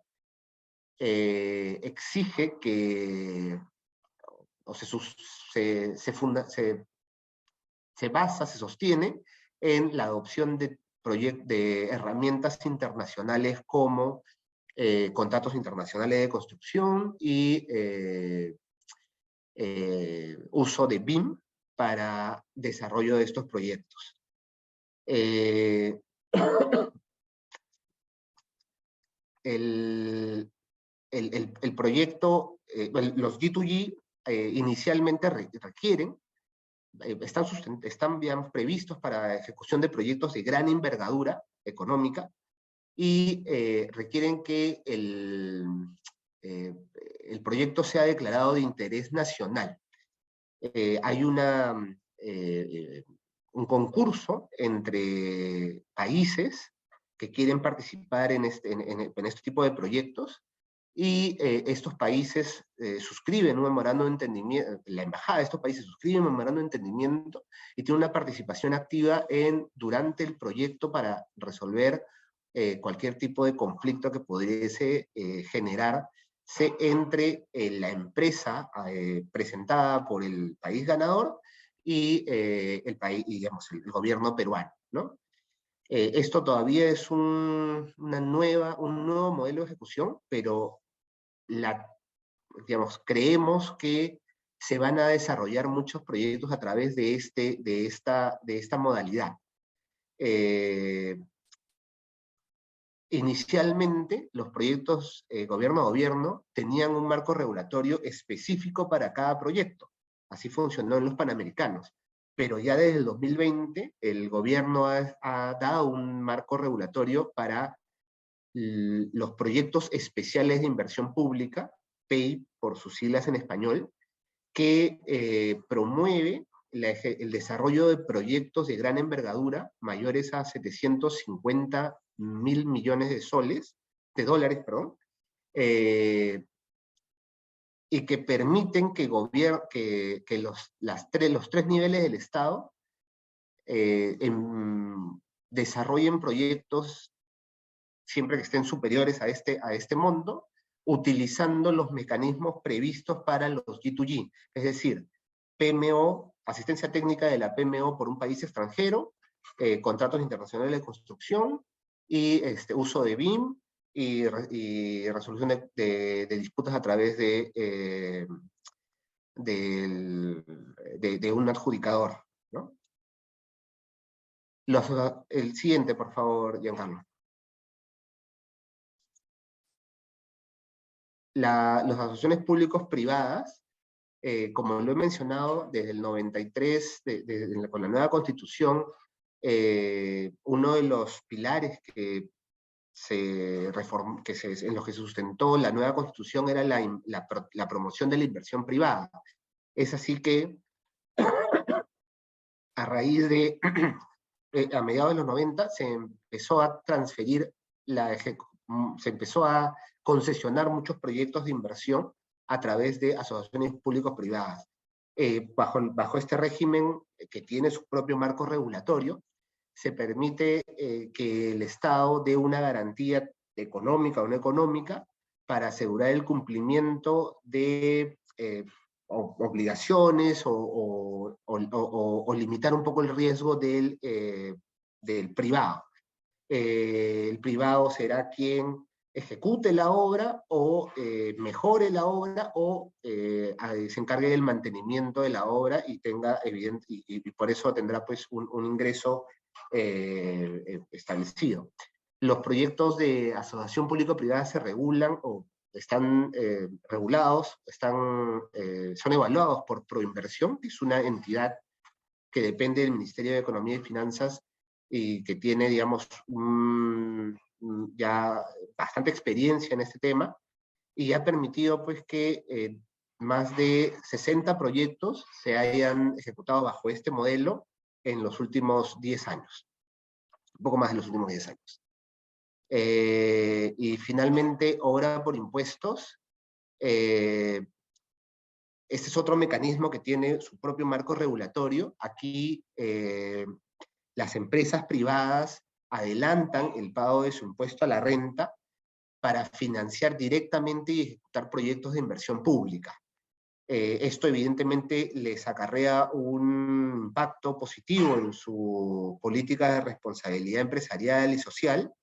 exige que, o se sostiene en la adopción de herramientas internacionales como contratos internacionales de construcción y uso de BIM para desarrollo de estos proyectos. El proyecto, los G2G inicialmente requieren, están digamos, previstos para ejecución de proyectos de gran envergadura económica y requieren que el proyecto sea declarado de interés nacional. Hay un concurso entre países que quieren participar en este tipo de proyectos, y estos países suscriben un memorándum de entendimiento, la embajada de estos países suscribe un memorándum de entendimiento y tiene una participación activa durante el proyecto para resolver cualquier tipo de conflicto que pudiese generarse entre la empresa presentada por el país ganador y digamos, el gobierno peruano, ¿no? Esto todavía es un nuevo modelo de ejecución, pero digamos, creemos que se van a desarrollar muchos proyectos a través de esta modalidad. Inicialmente, los proyectos gobierno a gobierno tenían un marco regulatorio específico para cada proyecto. Así funcionó en los Panamericanos. Pero ya desde el 2020, el gobierno ha dado un marco regulatorio para los proyectos especiales de inversión pública, PEI por sus siglas en español, que promueve el desarrollo de proyectos de gran envergadura, mayores a 750.000 millones de dólares, y que permiten que los 3 niveles del Estado desarrollen proyectos siempre que estén superiores a este monto, utilizando los mecanismos previstos para los G2G, es decir, PMO, asistencia técnica de la PMO por un país extranjero, contratos internacionales de construcción, y uso de BIM, y resolución de disputas a través de un adjudicador, ¿no? El siguiente, por favor, Giancarlo. Las asociaciones públicos-privadas, como lo he mencionado, desde el 93, con la nueva Constitución, uno de los pilares en los que se sustentó la nueva Constitución era la promoción de la inversión privada. Es así que, a raíz de, a mediados de los 90, se empezó a transferir se empezó a concesionar muchos proyectos de inversión a través de asociaciones públicos-privadas. Bajo este régimen, que tiene su propio marco regulatorio, se permite que el Estado dé una garantía económica o no económica para asegurar el cumplimiento de obligaciones o limitar un poco el riesgo del privado. El privado será quien ejecute la obra o mejore la obra o se encargue del mantenimiento de la obra y tenga y por eso tendrá pues un ingreso establecido. Los proyectos de asociación público-privada se regulan o están regulados, son evaluados por Proinversión, que es una entidad que depende del Ministerio de Economía y Finanzas y que tiene, digamos, ya bastante experiencia en este tema, y ha permitido pues que más de 60 proyectos se hayan ejecutado bajo este modelo en los últimos 10 años, un poco más de los últimos 10 años. Y finalmente, obra por impuestos. Este es otro mecanismo que tiene su propio marco regulatorio. Aquí las empresas privadas adelantan el pago de su impuesto a la renta para financiar directamente y ejecutar proyectos de inversión pública. Esto evidentemente les acarrea un impacto positivo en su política de responsabilidad empresarial y social.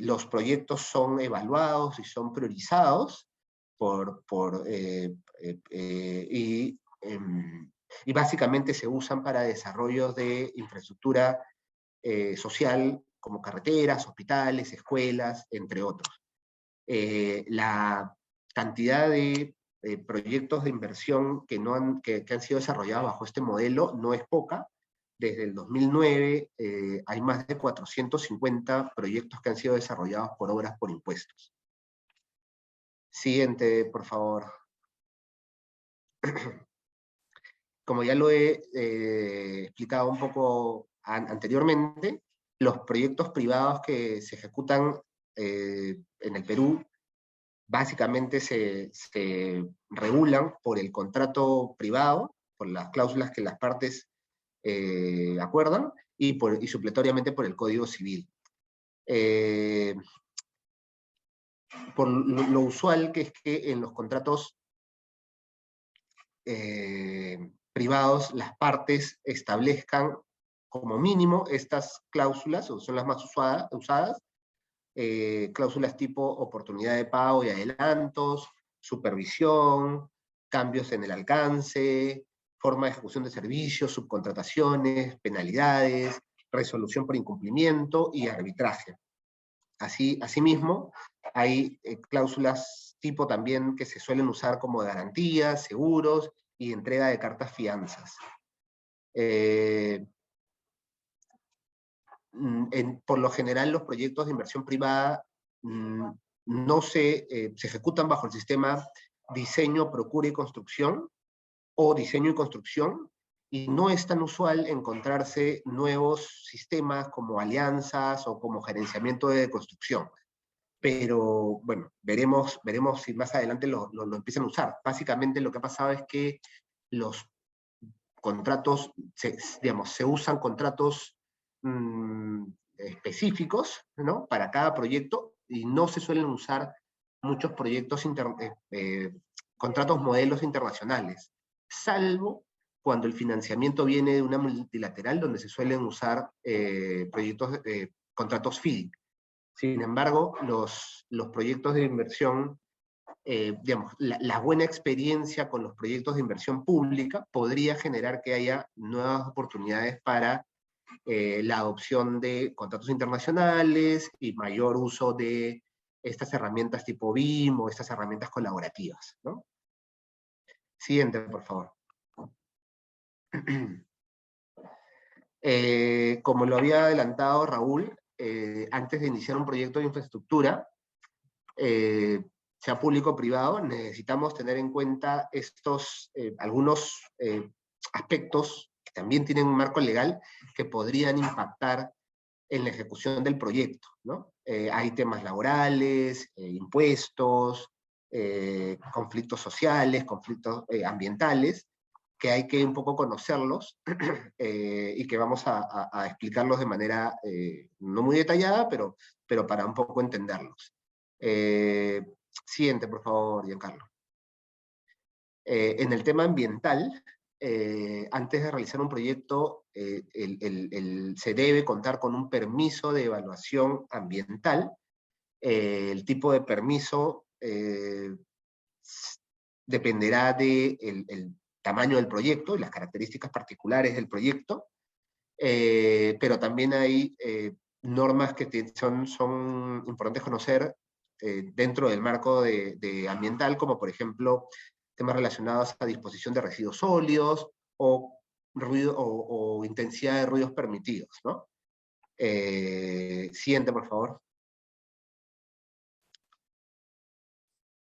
Los proyectos son evaluados y son priorizados y básicamente se usan para desarrollos de infraestructura social, como carreteras, hospitales, escuelas, entre otros. La cantidad de proyectos de inversión que han sido desarrollados bajo este modelo no es poca. Desde el 2009 hay más de 450 proyectos que han sido desarrollados por obras por impuestos. Siguiente, por favor. Como ya lo he explicado un poco anteriormente, los proyectos privados que se ejecutan en el Perú básicamente se regulan por el contrato privado, por las cláusulas que las partes acuerdan, y supletoriamente por el Código Civil. Por lo usual que es que en los contratos privados las partes establezcan como mínimo estas cláusulas, o son las más usadas, cláusulas tipo oportunidad de pago y adelantos, supervisión, cambios en el alcance, forma de ejecución de servicios, subcontrataciones, penalidades, resolución por incumplimiento y arbitraje. Asimismo, hay cláusulas tipo también que se suelen usar como garantías, seguros y entrega de cartas fianzas. Por lo general, los proyectos de inversión privada no se ejecutan bajo el sistema diseño, procura y construcción, o diseño y construcción, y no es tan usual encontrarse nuevos sistemas como alianzas o como gerenciamiento de construcción. Pero bueno, veremos si más adelante lo empiezan a usar. Básicamente lo que ha pasado es que los contratos, se usan contratos específicos, ¿no?, para cada proyecto, y no se suelen usar muchos proyectos, contratos modelos internacionales, salvo cuando el financiamiento viene de una multilateral, donde se suelen usar contratos FDIC. Sin embargo, los proyectos de inversión, digamos, la buena experiencia con los proyectos de inversión pública podría generar que haya nuevas oportunidades para la adopción de contratos internacionales y mayor uso de estas herramientas tipo BIM o estas herramientas colaborativas, ¿no? Siguiente, por favor. Como lo había adelantado Raúl, antes de iniciar un proyecto de infraestructura, sea público o privado, necesitamos tener en cuenta estos, algunos aspectos que también tienen un marco legal que podrían impactar en la ejecución del proyecto, ¿no? Hay temas laborales, impuestos, conflictos sociales, conflictos ambientales, que hay que un poco conocerlos y que vamos a explicarlos de manera no muy detallada, pero para un poco entenderlos. Siguiente, por favor, Giancarlo. En el tema ambiental, antes de realizar un proyecto, se debe contar con un permiso de evaluación ambiental. El tipo de permiso dependerá del tamaño del proyecto y las características particulares del proyecto, pero también hay normas que son importantes conocer dentro del marco de ambiental, como por ejemplo temas relacionados a disposición de residuos sólidos o ruido o intensidad de ruidos permitidos, ¿no? Siguiente, por favor.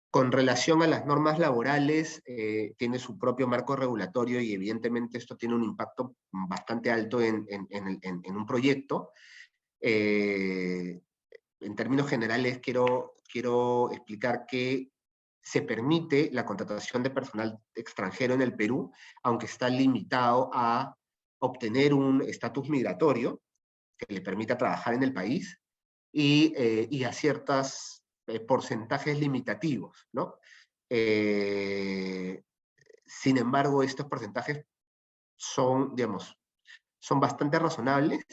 Con relación a las normas laborales, tiene su propio marco regulatorio y evidentemente esto tiene un impacto bastante alto en un proyecto. En términos generales, quiero explicar que se permite la contratación de personal extranjero en el Perú, aunque está limitado a obtener un estatus migratorio que le permita trabajar en el país y a ciertos porcentajes limitativos, ¿no? Sin embargo, estos porcentajes son, digamos, son bastante razonables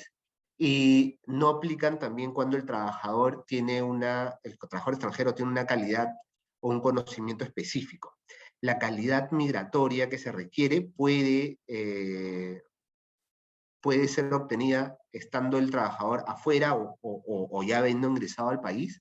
y no aplican también cuando el trabajador extranjero tiene una calidad o un conocimiento específico. La calidad migratoria que se requiere puede ser obtenida estando el trabajador afuera o ya habiendo ingresado al país,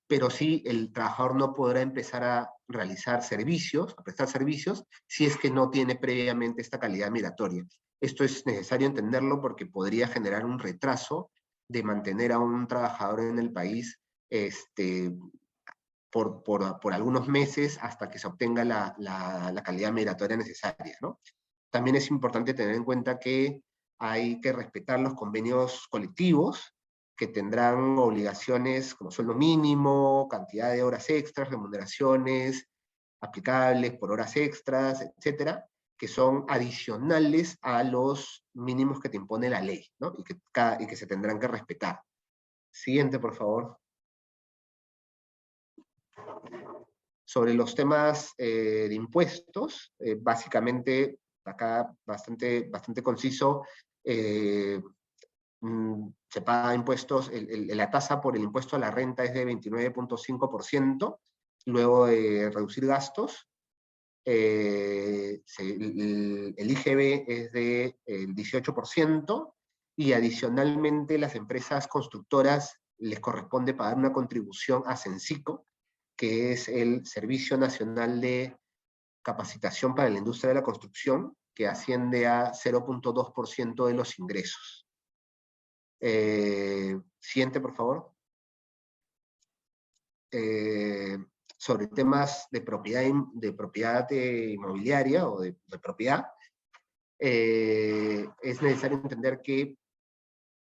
pero sí el trabajador no podrá empezar a realizar servicios, a prestar servicios, si es que no tiene previamente esta calidad migratoria. Esto es necesario entenderlo porque podría generar un retraso de mantener a un trabajador en el país por algunos meses hasta que se obtenga la calidad migratoria necesaria, ¿no? También es importante tener en cuenta que hay que respetar los convenios colectivos, que tendrán obligaciones como sueldo mínimo, cantidad de horas extras, remuneraciones aplicables por horas extras, etcétera, que son adicionales a los mínimos que te impone la ley, ¿no? Y que se tendrán que respetar. Siguiente, por favor. Sobre los temas de impuestos, básicamente, acá bastante conciso, se paga impuestos, la tasa por el impuesto a la renta es de 29.5%, luego de reducir gastos, el IGB es del 18%, y adicionalmente las empresas constructoras les corresponde pagar una contribución a Censico, que es el Servicio Nacional de Capacitación para la Industria de la Construcción, que asciende a 0.2% de los ingresos. Siguiente, por favor. Sobre temas de propiedad inmobiliaria o de propiedad, es necesario entender que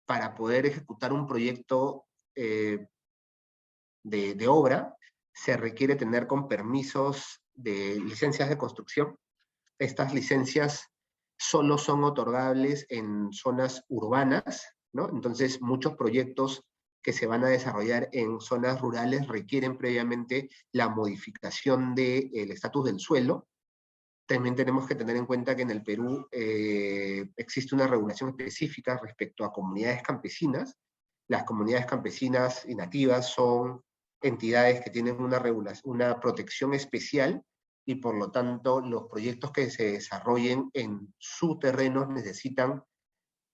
para poder ejecutar un proyecto de obra, se requiere tener con permisos de licencias de construcción. Estas licencias solo son otorgables en zonas urbanas, ¿no? Entonces, muchos proyectos que se van a desarrollar en zonas rurales requieren previamente la modificación del estatus del suelo. También tenemos que tener en cuenta que en el Perú existe una regulación específica respecto a comunidades campesinas. Las comunidades campesinas y nativas son entidades que tienen una protección especial, y por lo tanto los proyectos que se desarrollen en su terreno necesitan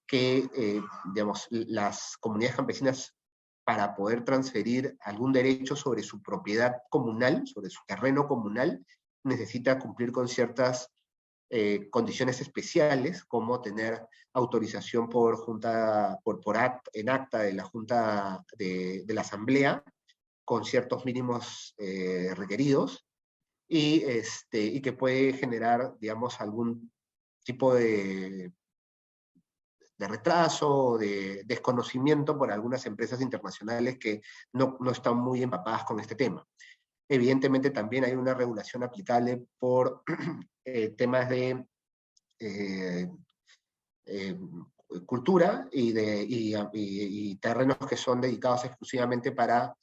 que, digamos, las comunidades campesinas, para poder transferir algún derecho sobre su propiedad comunal, sobre su terreno comunal, necesita cumplir con ciertas condiciones especiales, como tener autorización por junta, en acta de la Junta de la Asamblea, con ciertos mínimos requeridos, y que puede generar, digamos, algún tipo de retraso, de desconocimiento por algunas empresas internacionales que no están muy empapadas con este tema. Evidentemente también hay una regulación aplicable por temas de cultura y terrenos que son dedicados exclusivamente para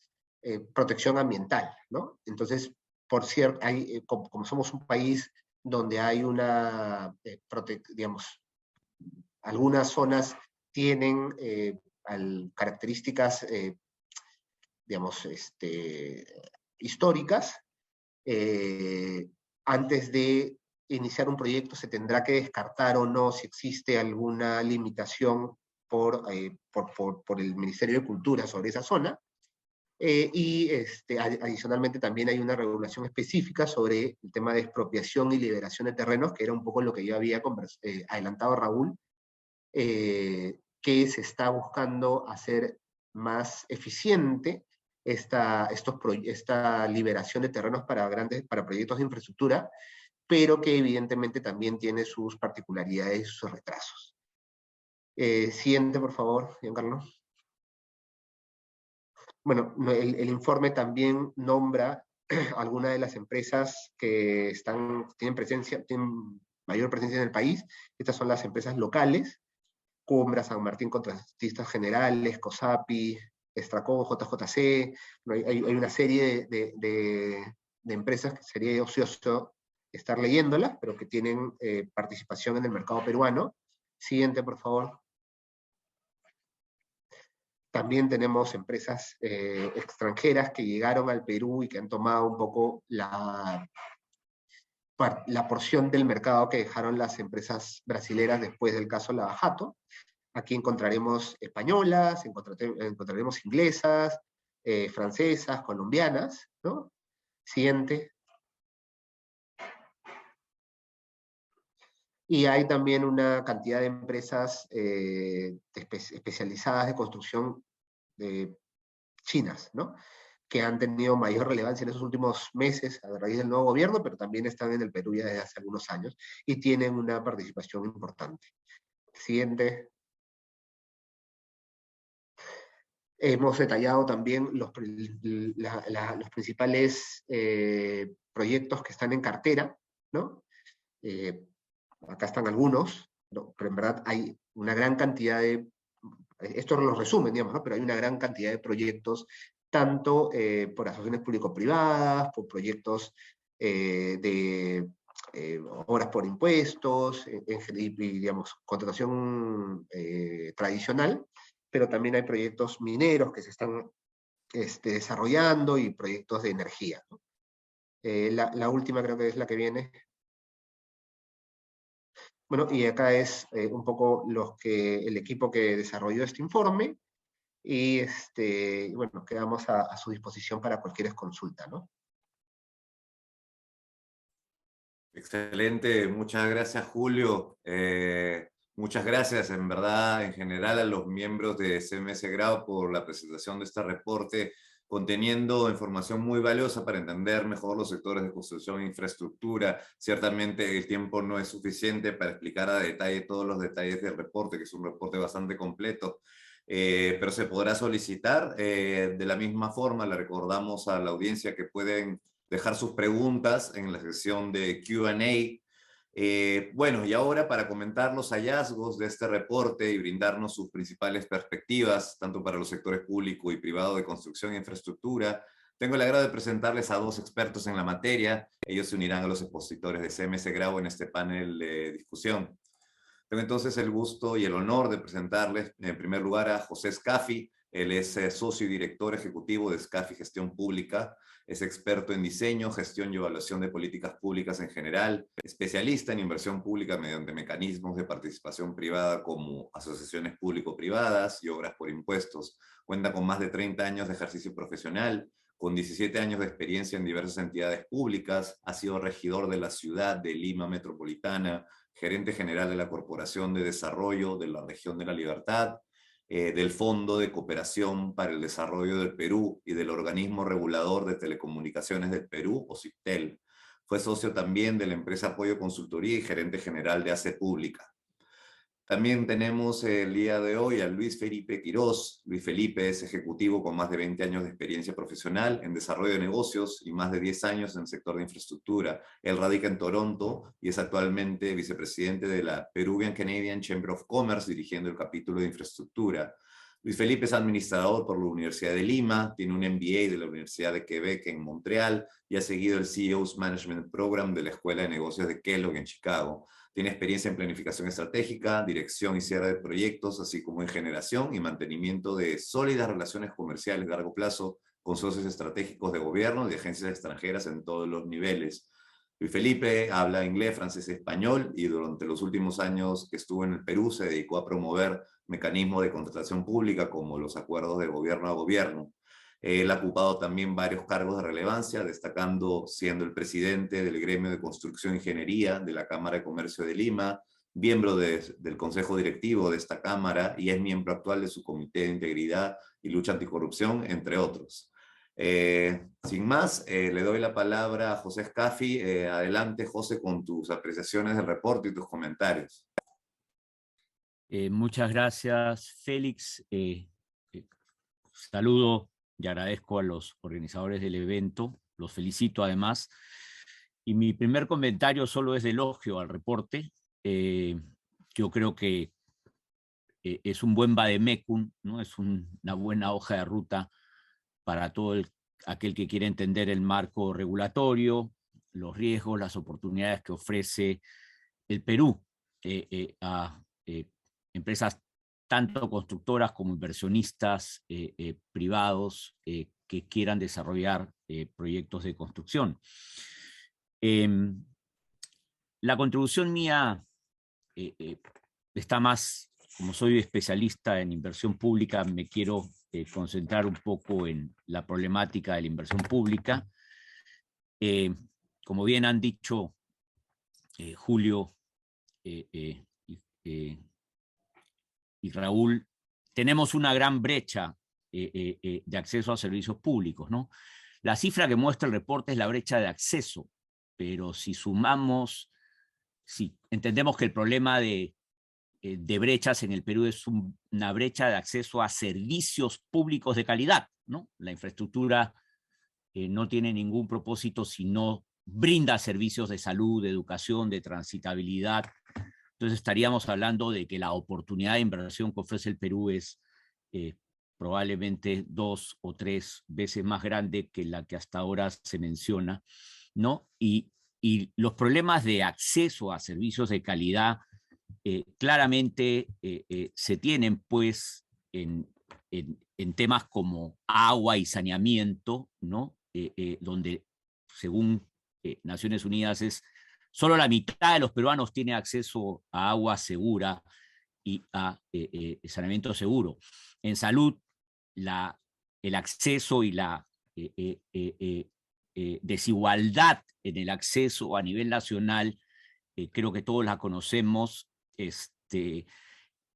protección ambiental, ¿no? Entonces, por cierto, como somos un país donde hay digamos, algunas zonas tienen características, digamos, históricas. Antes de iniciar un proyecto se tendrá que descartar o no si existe alguna limitación por el Ministerio de Cultura sobre esa zona. Adicionalmente también hay una regulación específica sobre el tema de expropiación y liberación de terrenos, que era un poco lo que yo había adelantado a Raúl, que se está buscando hacer más eficiente esta liberación de terrenos para proyectos de infraestructura, pero que evidentemente también tiene sus particularidades y sus retrasos. Siguiente, por favor, Giancarlo. Bueno, el informe también nombra algunas de las empresas que tienen mayor presencia en el país. Estas son las empresas locales: Cumbra, San Martín Contratistas Generales, COSAPI, Estracón, JJC. Hay una serie de empresas que sería ocioso estar leyéndolas, pero que tienen participación en el mercado peruano. Siguiente, por favor. También tenemos empresas extranjeras que llegaron al Perú y que han tomado un poco la porción del mercado que dejaron las empresas brasileras después del caso Lavajato. Aquí encontraremos españolas, encontraremos inglesas, francesas, colombianas, ¿no? Siguiente. Y hay también una cantidad de empresas especializadas de construcción chinas, ¿no? Que han tenido mayor relevancia en esos últimos meses a raíz del nuevo gobierno, pero también están en el Perú ya desde hace algunos años y tienen una participación importante. Siguiente. Hemos detallado también los principales proyectos que están en cartera, ¿no? Acá están algunos, ¿no? Pero en verdad hay una gran cantidad de... Esto lo resumen, digamos, ¿no? Pero hay una gran cantidad de proyectos, tanto por asociaciones público-privadas, por proyectos de obras por impuestos, y, digamos, contratación tradicional, pero también hay proyectos mineros que se están desarrollando y proyectos de energía, ¿no? La última creo que es la que viene. Bueno, y acá es un poco el equipo que desarrolló este informe, y bueno, quedamos a su disposición para cualquier consulta, ¿no? Excelente, muchas gracias, Julio. Muchas gracias en verdad en general a los miembros de CMS Grau por la presentación de este reporte, conteniendo información muy valiosa para entender mejor los sectores de construcción e infraestructura. Ciertamente el tiempo no es suficiente para explicar a detalle todos los detalles del reporte, que es un reporte bastante completo, pero se podrá solicitar. De la misma forma, le recordamos a la audiencia que pueden dejar sus preguntas en la sección de Q&A Bueno, y ahora para comentar los hallazgos de este reporte y brindarnos sus principales perspectivas, tanto para los sectores público y privado de construcción e infraestructura, tengo el agrado de presentarles a dos expertos en la materia. Ellos se unirán a los expositores de CMS Grau en este panel de discusión. Tengo entonces el gusto y el honor de presentarles en primer lugar a José Scafi. Él es socio y director ejecutivo de Scafi Gestión Pública. Es experto en diseño, gestión y evaluación de políticas públicas en general, especialista en inversión pública mediante mecanismos de participación privada como asociaciones público-privadas y obras por impuestos. Cuenta con más de 30 años de ejercicio profesional, con 17 años de experiencia en diversas entidades públicas. Ha sido regidor de la ciudad de Lima Metropolitana, gerente general de la Corporación de Desarrollo de la Región de la Libertad, del Fondo de Cooperación para el Desarrollo del Perú y del Organismo Regulador de Telecomunicaciones del Perú, OCIPTEL. Fue socio también de la empresa Apoyo Consultoría y gerente general de ACE Pública. También tenemos el día de hoy a Luis Felipe Quirós. Luis Felipe es ejecutivo con más de 20 años de experiencia profesional en desarrollo de negocios y más de 10 años en el sector de infraestructura. Él radica en Toronto y es actualmente vicepresidente de la Peruvian Canadian Chamber of Commerce, dirigiendo el capítulo de infraestructura. Luis Felipe es administrador por la Universidad de Lima, tiene un MBA de la Universidad de Quebec en Montreal y ha seguido el CEO's Management Program de la Escuela de Negocios de Kellogg en Chicago. Tiene experiencia en planificación estratégica, dirección y cierre de proyectos, así como en generación y mantenimiento de sólidas relaciones comerciales de largo plazo con socios estratégicos de gobierno y de agencias extranjeras en todos los niveles. Luis Felipe habla inglés, francés y español y durante los últimos años que estuvo en el Perú se dedicó a promover mecanismos de contratación pública como los acuerdos de gobierno a gobierno. Él ha ocupado también varios cargos de relevancia, destacando siendo el presidente del Gremio de Construcción e Ingeniería de la Cámara de Comercio de Lima, miembro del Consejo Directivo de esta Cámara y es miembro actual de su Comité de Integridad y Lucha Anticorrupción, entre otros. Sin más, le doy la palabra a José Scafi. Adelante, José, con tus apreciaciones del reporte y tus comentarios. Muchas gracias, Félix. Saludo y agradezco a los organizadores del evento, los felicito además. Y mi primer comentario solo es de elogio al reporte. Yo creo que es un buen vademecum, ¿no? Es una buena hoja de ruta para todo aquel que quiere entender el marco regulatorio, los riesgos, las oportunidades que ofrece el Perú a empresas tanto constructoras como inversionistas privados que quieran desarrollar proyectos de construcción. La contribución mía está más, como soy especialista en inversión pública, me quiero concentrar un poco en la problemática de la inversión pública. Como bien han dicho Julio y Raúl, tenemos una gran brecha de acceso a servicios públicos, ¿no? La cifra que muestra el reporte es la brecha de acceso, pero si sumamos, si entendemos que el problema de brechas en el Perú es una brecha de acceso a servicios públicos de calidad, ¿no? La infraestructura no tiene ningún propósito si no brinda servicios de salud, de educación, de transitabilidad. Entonces estaríamos hablando de que la oportunidad de inversión que ofrece el Perú es probablemente 2 o 3 veces más grande que la que hasta ahora se menciona, ¿no? Y los problemas de acceso a servicios de calidad claramente se tienen pues en temas como agua y saneamiento, ¿no? Donde según Naciones Unidas solo la mitad de los peruanos tiene acceso a agua segura y a saneamiento seguro. En salud, el acceso y la desigualdad en el acceso a nivel nacional, creo que todos la conocemos. En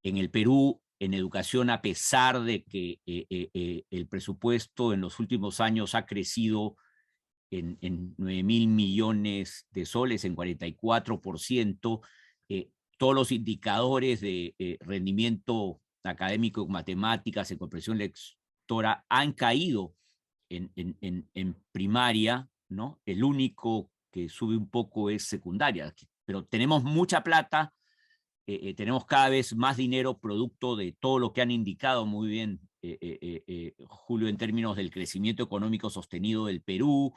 el Perú, en educación, a pesar de que el presupuesto en los últimos años ha crecido en 9.000 millones de soles, en 44%, todos los indicadores de rendimiento académico, matemáticas, en comprensión lectora, han caído en primaria, ¿no? El único que sube un poco es secundaria, pero tenemos mucha plata, tenemos cada vez más dinero producto de todo lo que han indicado muy bien Julio en términos del crecimiento económico sostenido del Perú,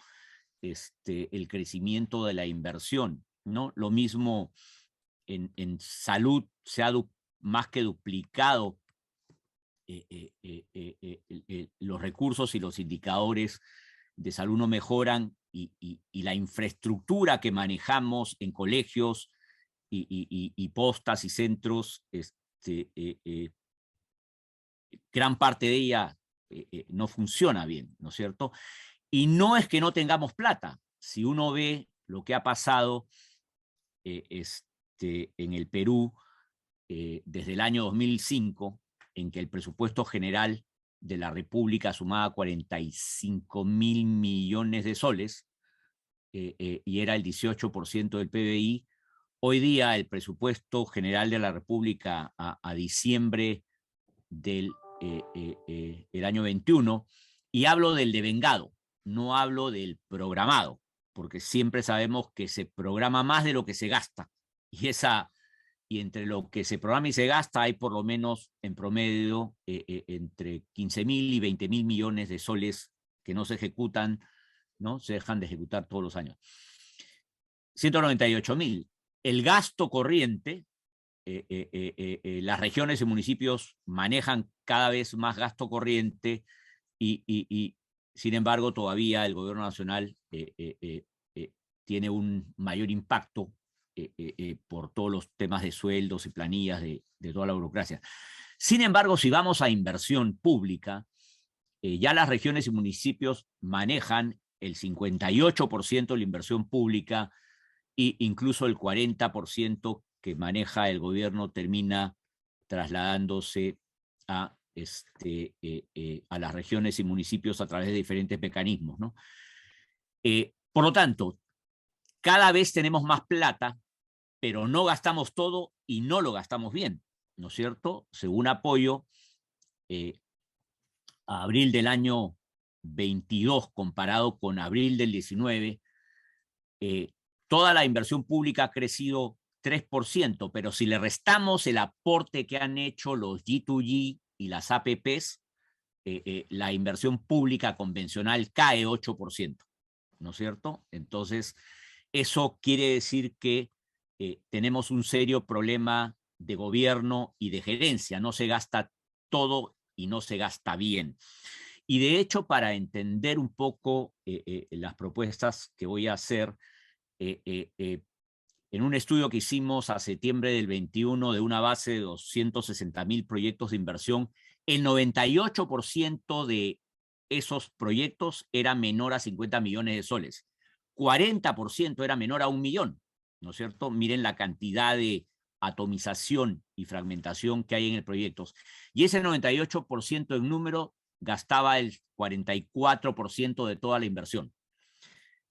el crecimiento de la inversión, ¿no? Lo mismo en salud se ha más que duplicado los recursos y los indicadores de salud no mejoran y la infraestructura que manejamos en colegios y postas y centros, gran parte de ella no funciona bien, ¿no es cierto? Y no es que no tengamos plata. Si uno ve lo que ha pasado en el Perú desde el año 2005, en que el presupuesto general de la República sumaba 45.000 millones de soles y era el 18% del PBI, hoy día el presupuesto general de la República a diciembre del el año 21, y hablo del devengado, no hablo del programado, porque siempre sabemos que se programa más de lo que se gasta, y entre lo que se programa y se gasta hay por lo menos en promedio entre 15.000 y 20.000 millones de soles que no se ejecutan, ¿no? Se dejan de ejecutar todos los años. 198.000. El gasto corriente, las regiones y municipios manejan cada vez más gasto corriente y sin embargo todavía el gobierno nacional tiene un mayor impacto por todos los temas de sueldos y planillas de toda la burocracia. Sin embargo, si vamos a inversión pública, ya las regiones y municipios manejan el 58% de la inversión pública e incluso el 40% que maneja el gobierno termina trasladándose a las regiones y municipios a través de diferentes mecanismos, ¿no? Por lo tanto, cada vez tenemos más plata, pero no gastamos todo y no lo gastamos bien, ¿no es cierto? Según Apoyo, a abril del año 22 comparado con abril del 19, toda la inversión pública ha crecido 3%, pero si le restamos el aporte que han hecho los G2G y las APPs, la inversión pública convencional cae 8%, ¿no es cierto? Entonces, eso quiere decir que tenemos un serio problema de gobierno y de gerencia. No se gasta todo y no se gasta bien. Y de hecho, para entender un poco las propuestas que voy a hacer, en un estudio que hicimos a septiembre del 21 de una base de 260.000 proyectos de inversión, el 98% de esos proyectos era menor a 50 millones de soles. 40% era menor a 1 millón, ¿no es cierto? Miren la cantidad de atomización y fragmentación que hay en el proyecto. Y ese 98% en número gastaba el 44% de toda la inversión.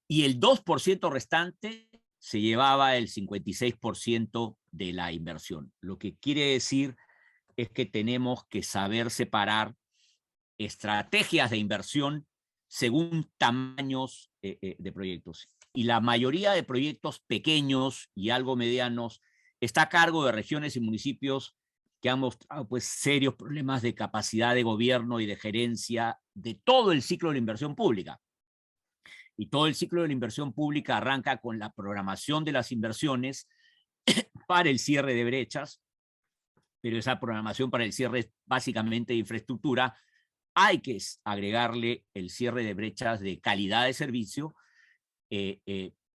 Y el 2% restante se llevaba el 56% de la inversión. Lo que quiere decir es que tenemos que saber separar estrategias de inversión según tamaños de proyectos. Y la mayoría de proyectos pequeños y algo medianos está a cargo de regiones y municipios que han mostrado pues serios problemas de capacidad de gobierno y de gerencia de todo el ciclo de la inversión pública. Y todo el ciclo de la inversión pública arranca con la programación de las inversiones para el cierre de brechas, pero esa programación para el cierre es básicamente de infraestructura. Hay que agregarle el cierre de brechas de calidad de servicio,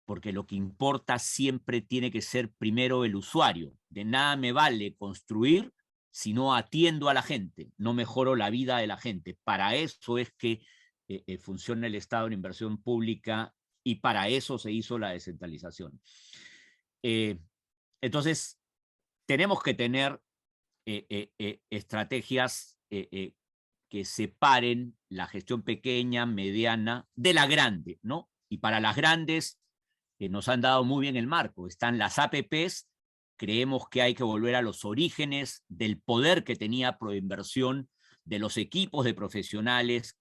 porque lo que importa siempre tiene que ser primero el usuario. De nada me vale construir si no atiendo a la gente, no mejoro la vida de la gente. Para eso es que funciona el Estado en inversión pública y para eso se hizo la descentralización. Entonces, tenemos que tener estrategias que separen la gestión pequeña, mediana, de la grande, ¿no? Y para las grandes nos han dado muy bien el marco. Están las APPs, creemos que hay que volver a los orígenes del poder que tenía Proinversión, de los equipos de profesionales.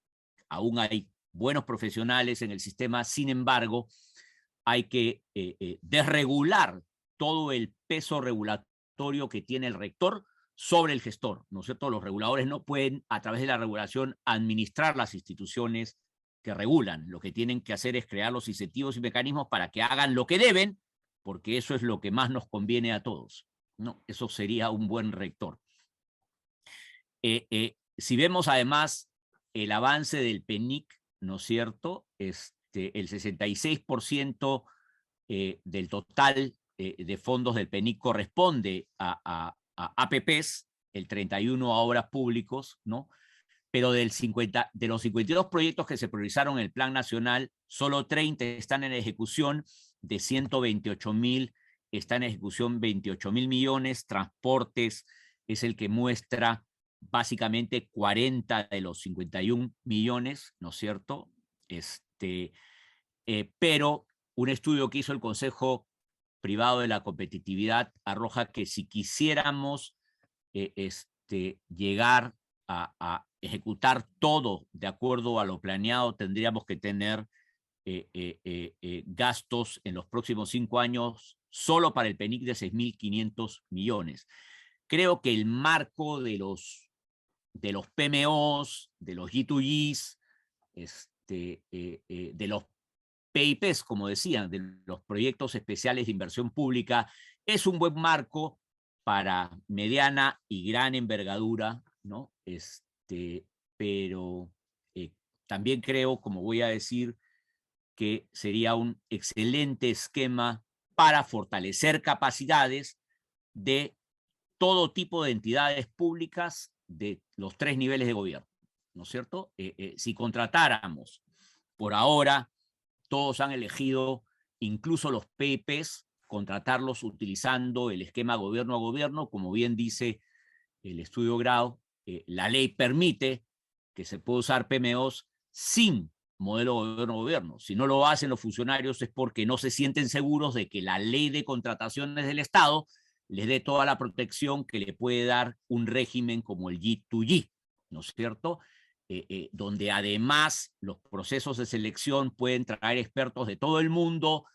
Aún hay buenos profesionales en el sistema, sin embargo, hay que desregular todo el peso regulatorio que tiene el rector sobre el gestor, ¿no es cierto? Los reguladores no pueden, a través de la regulación, administrar las instituciones que regulan. Lo que tienen que hacer es crear los incentivos y mecanismos para que hagan lo que deben, porque eso es lo que más nos conviene a todos, ¿no? Eso sería un buen rector. Si vemos además el avance del PENIC, ¿no es cierto? El 66% del total de fondos del PENIC corresponde a APPs, el 31% a obras públicos, ¿no? Pero de los 52 proyectos que se priorizaron en el Plan Nacional, solo 30 están en ejecución, de 128.000 están en ejecución 28.000 millones, transportes es el que muestra básicamente 40 de los 51 millones, ¿no es cierto? Pero un estudio que hizo el Consejo Privado de la Competitividad arroja que si quisiéramos llegar a ejecutar todo de acuerdo a lo planeado, tendríamos que tener gastos en los próximos 5 años solo para el PENIC de 6.500 millones. Creo que el marco de los PMOs, de los G2Gs, de los PIPs, como decían, de los proyectos especiales de inversión pública, es un buen marco para mediana y gran envergadura, ¿no? Pero también creo, como voy a decir, que sería un excelente esquema para fortalecer capacidades de todo tipo de entidades públicas de los 3 niveles de gobierno, ¿no es cierto? Si contratáramos, por ahora, todos han elegido, incluso los PIPs, contratarlos utilizando el esquema gobierno a gobierno, como bien dice el estudio Grau, la ley permite que se pueda usar PMOs sin modelo gobierno-gobierno. Si no lo hacen los funcionarios es porque no se sienten seguros de que la ley de contrataciones del Estado les dé toda la protección que le puede dar un régimen como el G2G, ¿no es cierto? Donde además los procesos de selección pueden traer expertos de todo el mundo,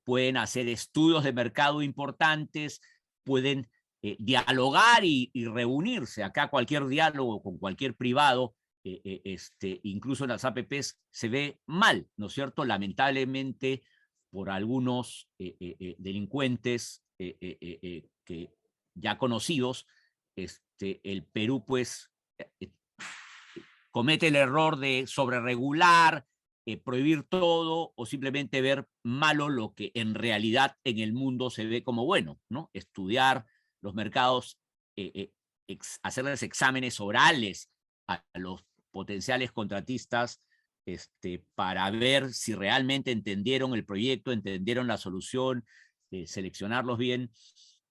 pueden hacer estudios de mercado importantes, pueden dialogar y reunirse. Acá cualquier diálogo con cualquier privado, incluso en las APPs, se ve mal, ¿no es cierto? Lamentablemente, por algunos delincuentes que ya conocidos, el Perú pues comete el error de sobreregular, prohibir todo o simplemente ver malo lo que en realidad en el mundo se ve como bueno, ¿no? Estudiar los mercados, hacerles exámenes orales a los potenciales contratistas para ver si realmente entendieron el proyecto, entendieron la solución, seleccionarlos bien.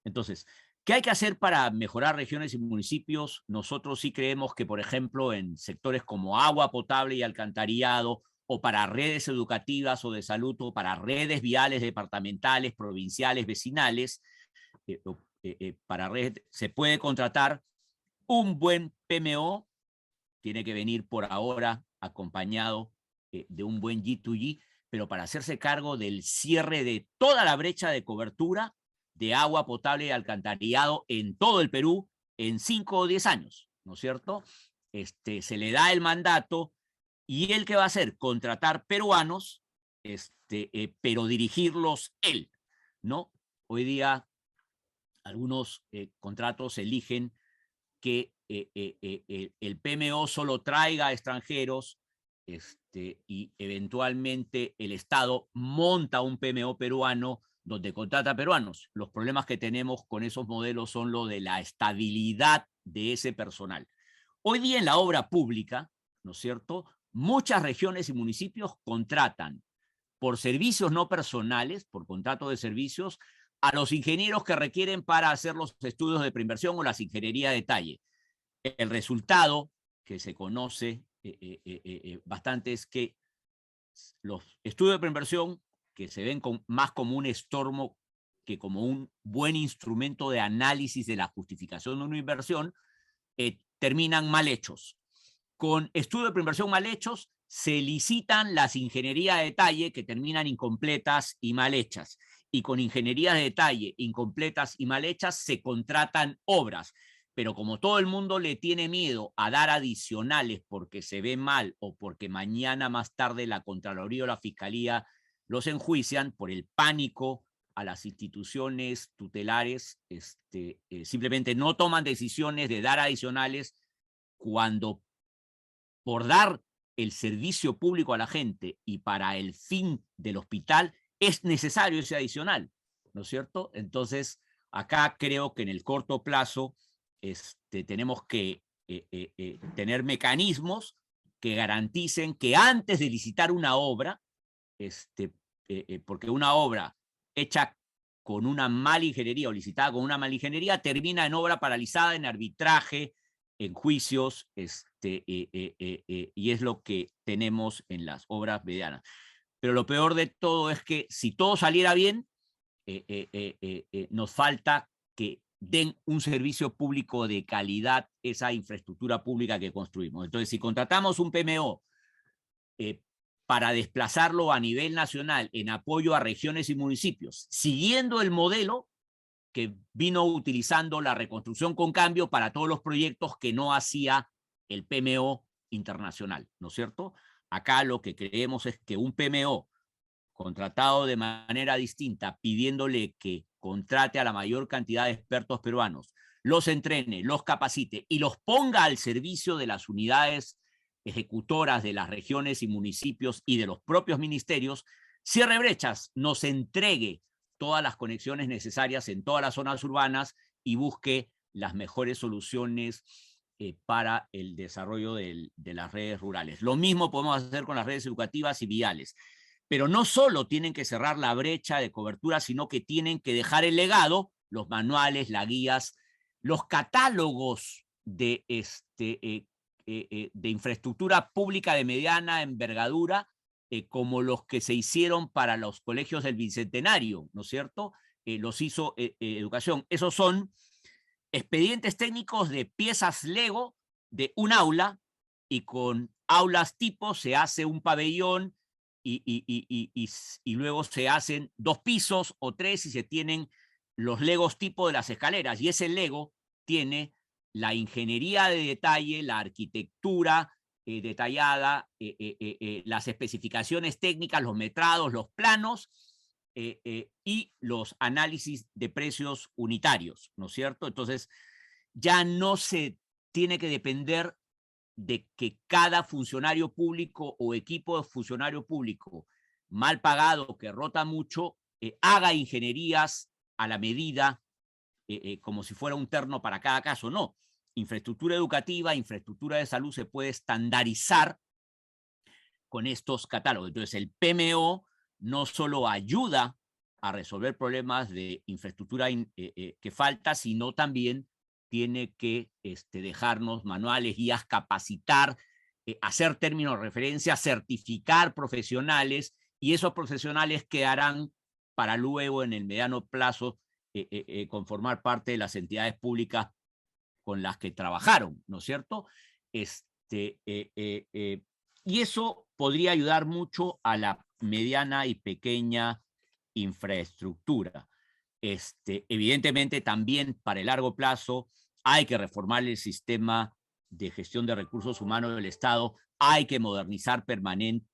Entonces, ¿qué hay que hacer para mejorar regiones y municipios? Nosotros sí creemos que, por ejemplo, en sectores como agua potable y alcantarillado, o para redes educativas o de salud, o para redes viales departamentales, provinciales, vecinales, para redes, se puede contratar un buen PMO, tiene que venir por ahora acompañado de un buen G2G, pero para hacerse cargo del cierre de toda la brecha de cobertura de agua potable y alcantarillado en todo el Perú en 5 o 10 años, ¿no es cierto? Se le da el mandato y él, ¿qué va a hacer? Contratar peruanos, pero dirigirlos él, ¿no? Hoy día algunos contratos eligen que el PMO solo traiga extranjeros y eventualmente el Estado monta un PMO peruano donde contrata peruanos. Los problemas que tenemos con esos modelos son lo de la estabilidad de ese personal. Hoy día en la obra pública, ¿no es cierto?, muchas regiones y municipios contratan por servicios no personales, por contrato de servicios, a los ingenieros que requieren para hacer los estudios de preinversión o las ingeniería de detalle. El resultado que se conoce bastante es que los estudios de preinversión, que se ven más como un estorbo que como un buen instrumento de análisis de la justificación de una inversión, terminan mal hechos. Con estudios de preinversión mal hechos, se licitan las ingenierías de detalle que terminan incompletas y mal hechas. y con ingenierías de detalle incompletas y mal hechas se contratan obras. Pero como todo el mundo le tiene miedo a dar adicionales porque se ve mal o porque mañana más tarde la Contraloría o la Fiscalía los enjuician por el pánico a las instituciones tutelares, simplemente no toman decisiones de dar adicionales cuando por dar el servicio público a la gente y para el fin del hospital es necesario ese adicional, ¿no es cierto? Entonces, acá creo que en el corto plazo tenemos que tener mecanismos que garanticen que antes de licitar una obra, porque una obra hecha con una mala ingeniería o licitada con una mala ingeniería termina en obra paralizada, en arbitraje, en juicios, y es lo que tenemos en las obras medianas. Pero lo peor de todo es que si todo saliera bien, nos falta que den un servicio público de calidad esa infraestructura pública que construimos. Entonces, si contratamos un PMO para desplazarlo a nivel nacional en apoyo a regiones y municipios, siguiendo el modelo que vino utilizando la reconstrucción con cambio para todos los proyectos que no hacía el PMO internacional, ¿no es cierto? Acá lo que creemos es que un PMO contratado de manera distinta, pidiéndole que contrate a la mayor cantidad de expertos peruanos, los entrene, los capacite y los ponga al servicio de las unidades ejecutoras de las regiones y municipios y de los propios ministerios, cierre brechas, nos entregue todas las conexiones necesarias en todas las zonas urbanas y busque las mejores soluciones para el desarrollo de las redes rurales. Lo mismo podemos hacer con las redes educativas y viales. Pero no solo tienen que cerrar la brecha de cobertura, sino que tienen que dejar el legado, los manuales, las guías, los catálogos de infraestructura pública de mediana envergadura, como los que se hicieron para los colegios del Bicentenario, ¿no es cierto? Los hizo Educación. Esos son expedientes técnicos de piezas Lego de un aula, y con aulas tipo se hace un pabellón y luego se hacen 2 pisos o 3 y se tienen los Legos tipo de las escaleras. Y ese Lego tiene la ingeniería de detalle, la arquitectura detallada, las especificaciones técnicas, los metrados, los planos y los análisis de precios unitarios, ¿no es cierto? Entonces, ya no se tiene que depender de que cada funcionario público o equipo de funcionario público mal pagado, que rota mucho, haga ingenierías a la medida, como si fuera un terno para cada caso. No, infraestructura educativa, infraestructura de salud se puede estandarizar con estos catálogos. Entonces, el PMO no solo ayuda a resolver problemas de infraestructura que falta, sino también tiene que dejarnos manuales, guías, capacitar, hacer términos de referencia, certificar profesionales, y esos profesionales quedarán para luego en el mediano plazo conformar parte de las entidades públicas con las que trabajaron, ¿no es cierto? Y eso podría ayudar mucho a la mediana y pequeña infraestructura. Evidentemente también para el largo plazo hay que reformar el sistema de gestión de recursos humanos del Estado, hay que modernizar permanente.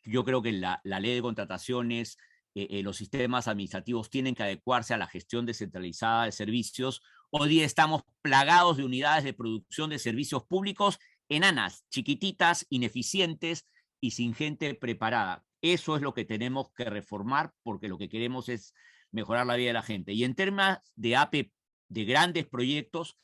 Yo creo que la ley de contrataciones, los sistemas administrativos tienen que adecuarse a la gestión descentralizada de servicios. Hoy día estamos plagados de unidades de producción de servicios públicos enanas, chiquititas, ineficientes y sin gente preparada. Eso es lo que tenemos que reformar, porque lo que queremos es mejorar la vida de la gente. Y en temas de de grandes proyectos,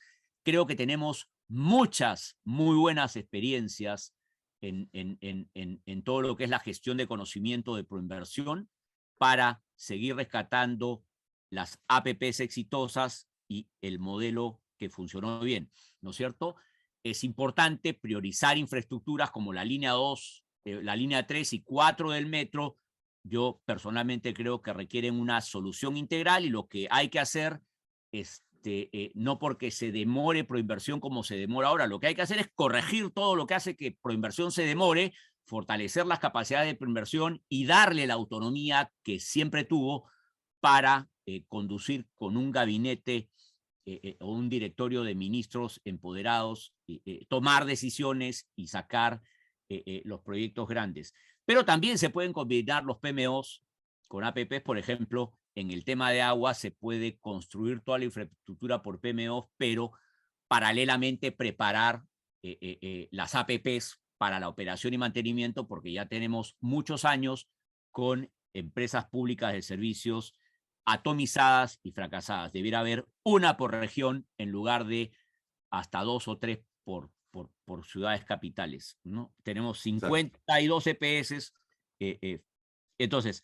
creo que tenemos muchas muy buenas experiencias en todo lo que es la gestión de conocimiento de proinversión para seguir rescatando las APPs exitosas y el modelo que funcionó bien, ¿no es cierto? Es importante priorizar infraestructuras como la línea 2, la línea 3 y 4 del metro. Yo personalmente creo que requieren una solución integral, y lo que hay que hacer no porque se demore Proinversión como se demora ahora, lo que hay que hacer es corregir todo lo que hace que Proinversión se demore, fortalecer las capacidades de Proinversión y darle la autonomía que siempre tuvo para conducir con un gabinete o un directorio de ministros empoderados, tomar decisiones y sacar los proyectos grandes. Pero también se pueden combinar los PMOs con APPs, por ejemplo, en el tema de agua se puede construir toda la infraestructura por PMOs, pero paralelamente preparar las APPs para la operación y mantenimiento, porque ya tenemos muchos años con empresas públicas de servicios atomizadas y fracasadas. Debiera haber una por región en lugar de hasta 2 o 3 por ciudades capitales, ¿no? Tenemos 52 EPS. Entonces,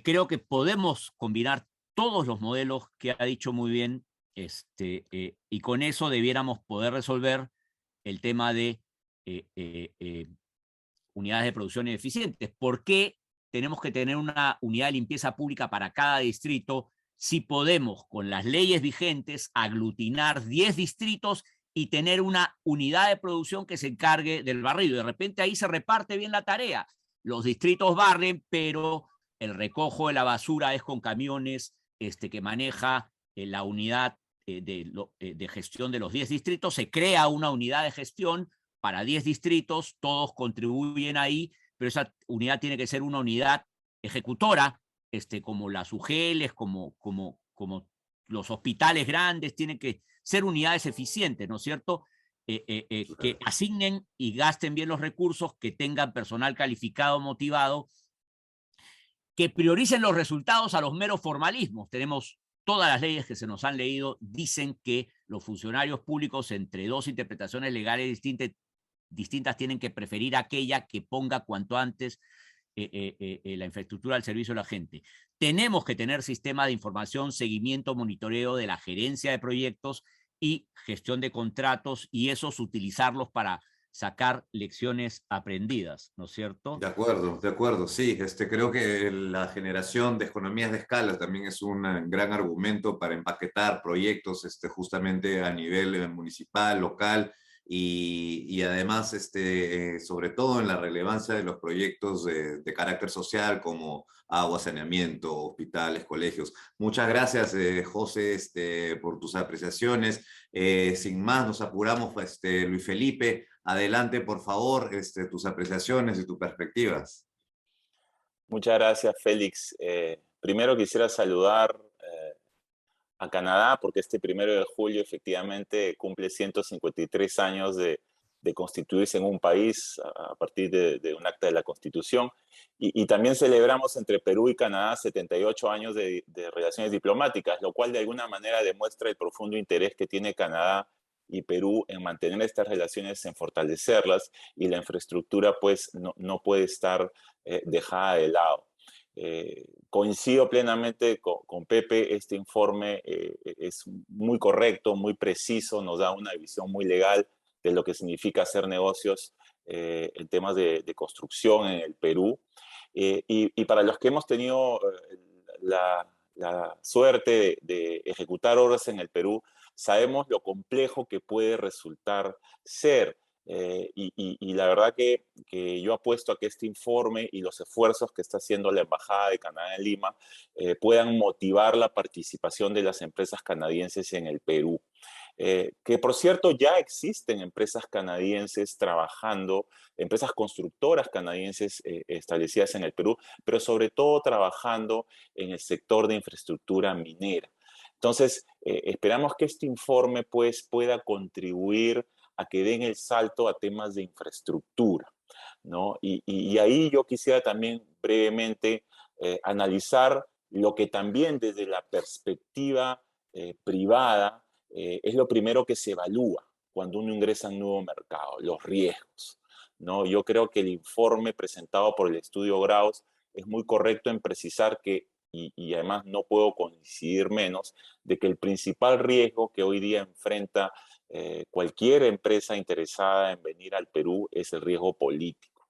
creo que podemos combinar todos los modelos que ha dicho muy bien, y con eso debiéramos poder resolver el tema de unidades de producción eficientes. ¿Por qué tenemos que tener una unidad de limpieza pública para cada distrito si podemos, con las leyes vigentes, aglutinar 10 distritos y tener una unidad de producción que se encargue del barrido? De repente ahí se reparte bien la tarea. Los distritos barren, pero el recojo de la basura es con camiones que maneja la unidad de gestión de los 10 distritos. Se crea una unidad de gestión para 10 distritos, todos contribuyen ahí, pero esa unidad tiene que ser una unidad ejecutora, como las UGELs, como los hospitales grandes, tienen que ser unidades eficientes, ¿no es cierto? Que asignen y gasten bien los recursos, que tengan personal calificado, motivado, que prioricen los resultados a los meros formalismos. Tenemos todas las leyes que se nos han leído, dicen que los funcionarios públicos, entre dos interpretaciones legales distintas, tienen que preferir aquella que ponga cuanto antes la infraestructura al servicio de la gente. Tenemos que tener sistemas de información, seguimiento, monitoreo de la gerencia de proyectos y gestión de contratos, y esos utilizarlos para sacar lecciones aprendidas, ¿no es cierto? De acuerdo, sí. Creo que la generación de economías de escala también es un gran argumento para empaquetar proyectos justamente a nivel municipal, local, y además, sobre todo en la relevancia de los proyectos de carácter social como agua, saneamiento, hospitales, colegios. Muchas gracias, José, por tus apreciaciones. Sin más, nos apuramos, Luis Felipe. Adelante, por favor, tus apreciaciones y tus perspectivas. Muchas gracias, Félix. Primero quisiera saludar a Canadá, porque este 1 de julio efectivamente cumple 153 años de constituirse en un país a partir de un acta de la Constitución. Y también celebramos entre Perú y Canadá 78 años de relaciones diplomáticas, lo cual de alguna manera demuestra el profundo interés que tiene Canadá y Perú en mantener estas relaciones, en fortalecerlas, y la infraestructura pues no puede estar dejada de lado. Coincido plenamente con Pepe. Este informe es muy correcto, muy preciso, nos da una visión muy legal de lo que significa hacer negocios en temas de construcción en el Perú. Y para los que hemos tenido la suerte de ejecutar obras en el Perú, sabemos lo complejo que puede resultar ser. Y la verdad que yo apuesto a que este informe y los esfuerzos que está haciendo la Embajada de Canadá en Lima puedan motivar la participación de las empresas canadienses en el Perú. Que por cierto ya existen empresas canadienses trabajando, empresas constructoras canadienses establecidas en el Perú, pero sobre todo trabajando en el sector de infraestructura minera. Entonces, esperamos que este informe pues, pueda contribuir a que den el salto a temas de infraestructura, ¿no? Y ahí yo quisiera también brevemente analizar lo que también desde la perspectiva privada es lo primero que se evalúa cuando uno ingresa a un nuevo mercado, los riesgos, ¿no? Yo creo que el informe presentado por el estudio Graus es muy correcto en precisar que, y además no puedo coincidir menos, de que el principal riesgo que hoy día enfrenta cualquier empresa interesada en venir al Perú es el riesgo político.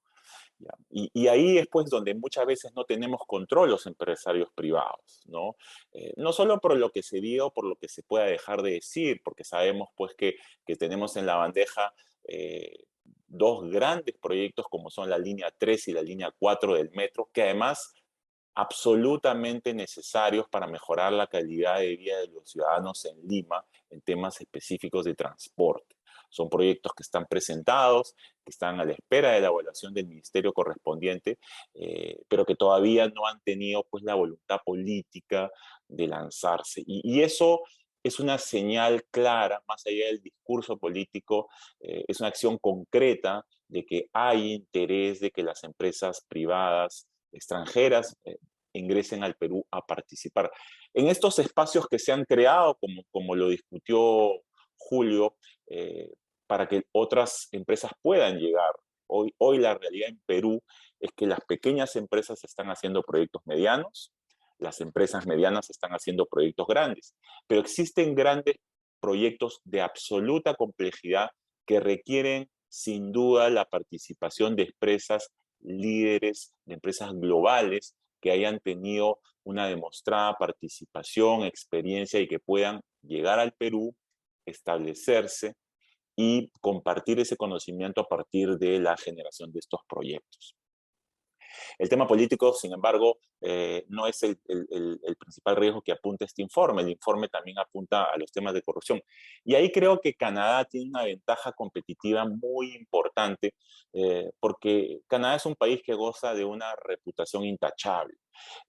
¿Ya? Y ahí es pues donde muchas veces no tenemos control los empresarios privados, ¿no? No solo por lo que se diga o por lo que se pueda dejar de decir, porque sabemos pues que tenemos en la bandeja dos grandes proyectos como son la línea 3 y la línea 4 del metro, que además absolutamente necesarios para mejorar la calidad de vida de los ciudadanos en Lima en temas específicos de transporte. Son proyectos que están presentados, que están a la espera de la evaluación del ministerio correspondiente, pero que todavía no han tenido pues, la voluntad política de lanzarse. Y eso es una señal clara, más allá del discurso político, es una acción concreta de que hay interés de que las empresas privadas extranjeras ingresen al Perú a participar. En estos espacios que se han creado, como lo discutió Julio, para que otras empresas puedan llegar. Hoy la realidad en Perú es que las pequeñas empresas están haciendo proyectos medianos, las empresas medianas están haciendo proyectos grandes, pero existen grandes proyectos de absoluta complejidad que requieren sin duda la participación de empresas líderes, de empresas globales que hayan tenido una demostrada participación, experiencia y que puedan llegar al Perú, establecerse y compartir ese conocimiento a partir de la generación de estos proyectos. El tema político, sin embargo, no es el principal riesgo que apunta este informe. El informe también apunta a los temas de corrupción. Y ahí creo que Canadá tiene una ventaja competitiva muy importante, porque Canadá es un país que goza de una reputación intachable.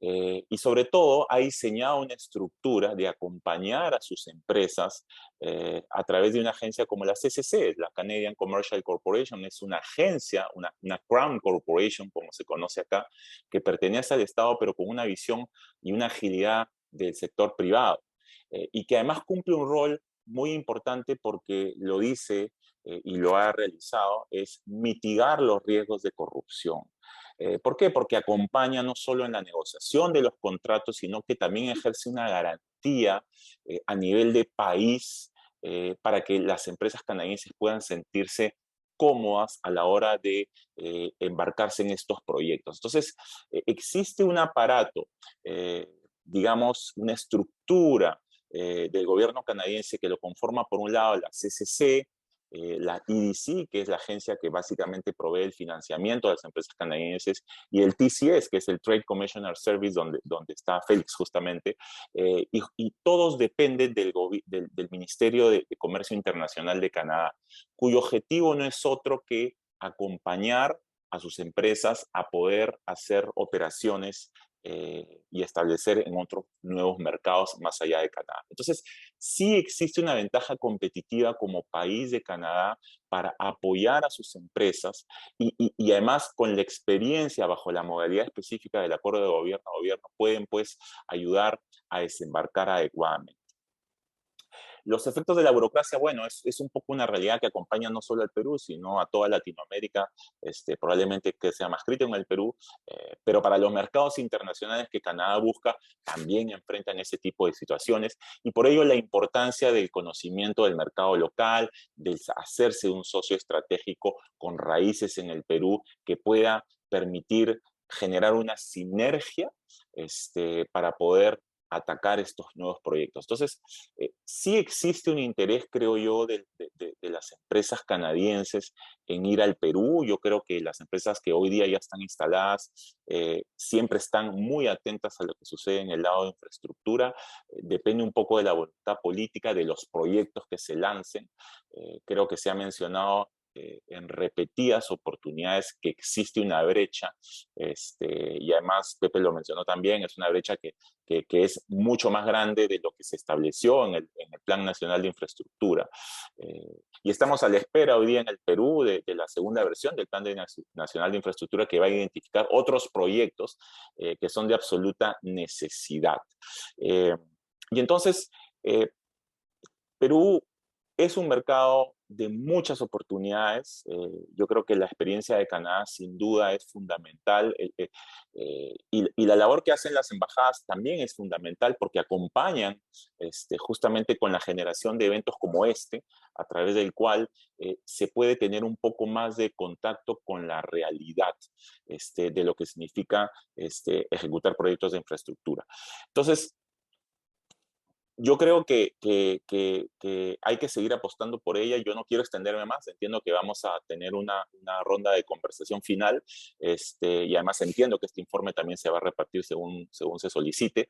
Y sobre todo ha diseñado una estructura de acompañar a sus empresas a través de una agencia como la CCC, la Canadian Commercial Corporation. Es una agencia, una Crown Corporation, como se conoce acá, que pertenece al Estado, pero con una visión y una agilidad del sector privado. Y que además cumple un rol muy importante porque lo dice y lo ha realizado, es mitigar los riesgos de corrupción. ¿Por qué? Porque acompaña no solo en la negociación de los contratos, sino que también ejerce una garantía a nivel de país para que las empresas canadienses puedan sentirse cómodas a la hora de embarcarse en estos proyectos. Entonces, existe un aparato, digamos, una estructura del gobierno canadiense que lo conforma por un lado la CCC, la EDC, que es la agencia que básicamente provee el financiamiento a las empresas canadienses, y el TCS, que es el Trade Commissioner Service, donde está Félix justamente, y todos dependen del Ministerio de Comercio Internacional de Canadá, cuyo objetivo no es otro que acompañar a sus empresas a poder hacer operaciones y establecer en otros nuevos mercados más allá de Canadá. Entonces, sí existe una ventaja competitiva como país de Canadá para apoyar a sus empresas y además con la experiencia bajo la modalidad específica del acuerdo de gobierno a gobierno pueden pues ayudar a desembarcar adecuadamente. Los efectos de la burocracia, bueno, es un poco una realidad que acompaña no solo al Perú, sino a toda Latinoamérica, probablemente que sea más crítico en el Perú, pero para los mercados internacionales que Canadá busca, también enfrentan ese tipo de situaciones, y por ello la importancia del conocimiento del mercado local, de hacerse un socio estratégico con raíces en el Perú que pueda permitir generar una sinergia para poder atacar estos nuevos proyectos. Entonces, sí existe un interés, creo yo, de las empresas canadienses en ir al Perú. Yo creo que las empresas que hoy día ya están instaladas siempre están muy atentas a lo que sucede en el lado de infraestructura. Depende un poco de la voluntad política, de los proyectos que se lancen. Creo que se ha mencionado en repetidas oportunidades que existe una brecha, y además Pepe lo mencionó también, es una brecha que es mucho más grande de lo que se estableció en el Plan Nacional de Infraestructura. Y estamos a la espera hoy día en el Perú de la segunda versión del Plan Nacional de Infraestructura que va a identificar otros proyectos que son de absoluta necesidad. Y entonces, Perú es un mercado de muchas oportunidades. Yo creo que la experiencia de Canadá sin duda es fundamental y la labor que hacen las embajadas también es fundamental porque acompañan justamente con la generación de eventos como a través del cual se puede tener un poco más de contacto con la realidad de lo que significa ejecutar proyectos de infraestructura. Entonces, yo creo que hay que seguir apostando por ella. Yo no quiero extenderme más. Entiendo que vamos a tener una ronda de conversación final, y además entiendo que este informe también se va a repartir según se solicite.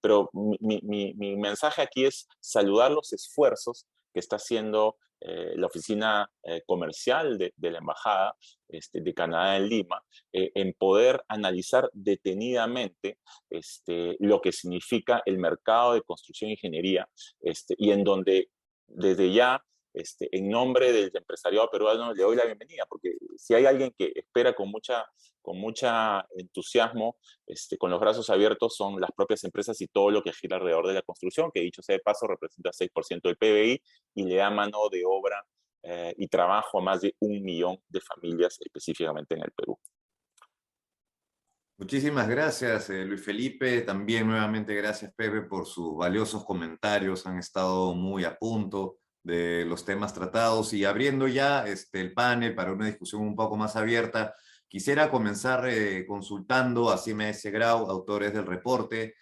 Pero mi mensaje aquí es saludar los esfuerzos que está haciendo la oficina comercial de la Embajada de Canadá en Lima, en poder analizar detenidamente lo que significa el mercado de construcción e ingeniería, y en donde desde ya, en nombre del empresariado peruano, le doy la bienvenida, porque si hay alguien que espera con mucha entusiasmo, con los brazos abiertos, son las propias empresas y todo lo que gira alrededor de la construcción, que dicho sea de paso, representa 6% del PBI y le da mano de obra y trabajo a más de 1 millón de familias específicamente en el Perú. Muchísimas gracias, Luis Felipe. También nuevamente gracias, Pepe, por sus valiosos comentarios. Han estado muy a punto de los temas tratados. Y abriendo ya el panel para una discusión un poco más abierta, quisiera comenzar consultando a CMS Grau, autores del reporte.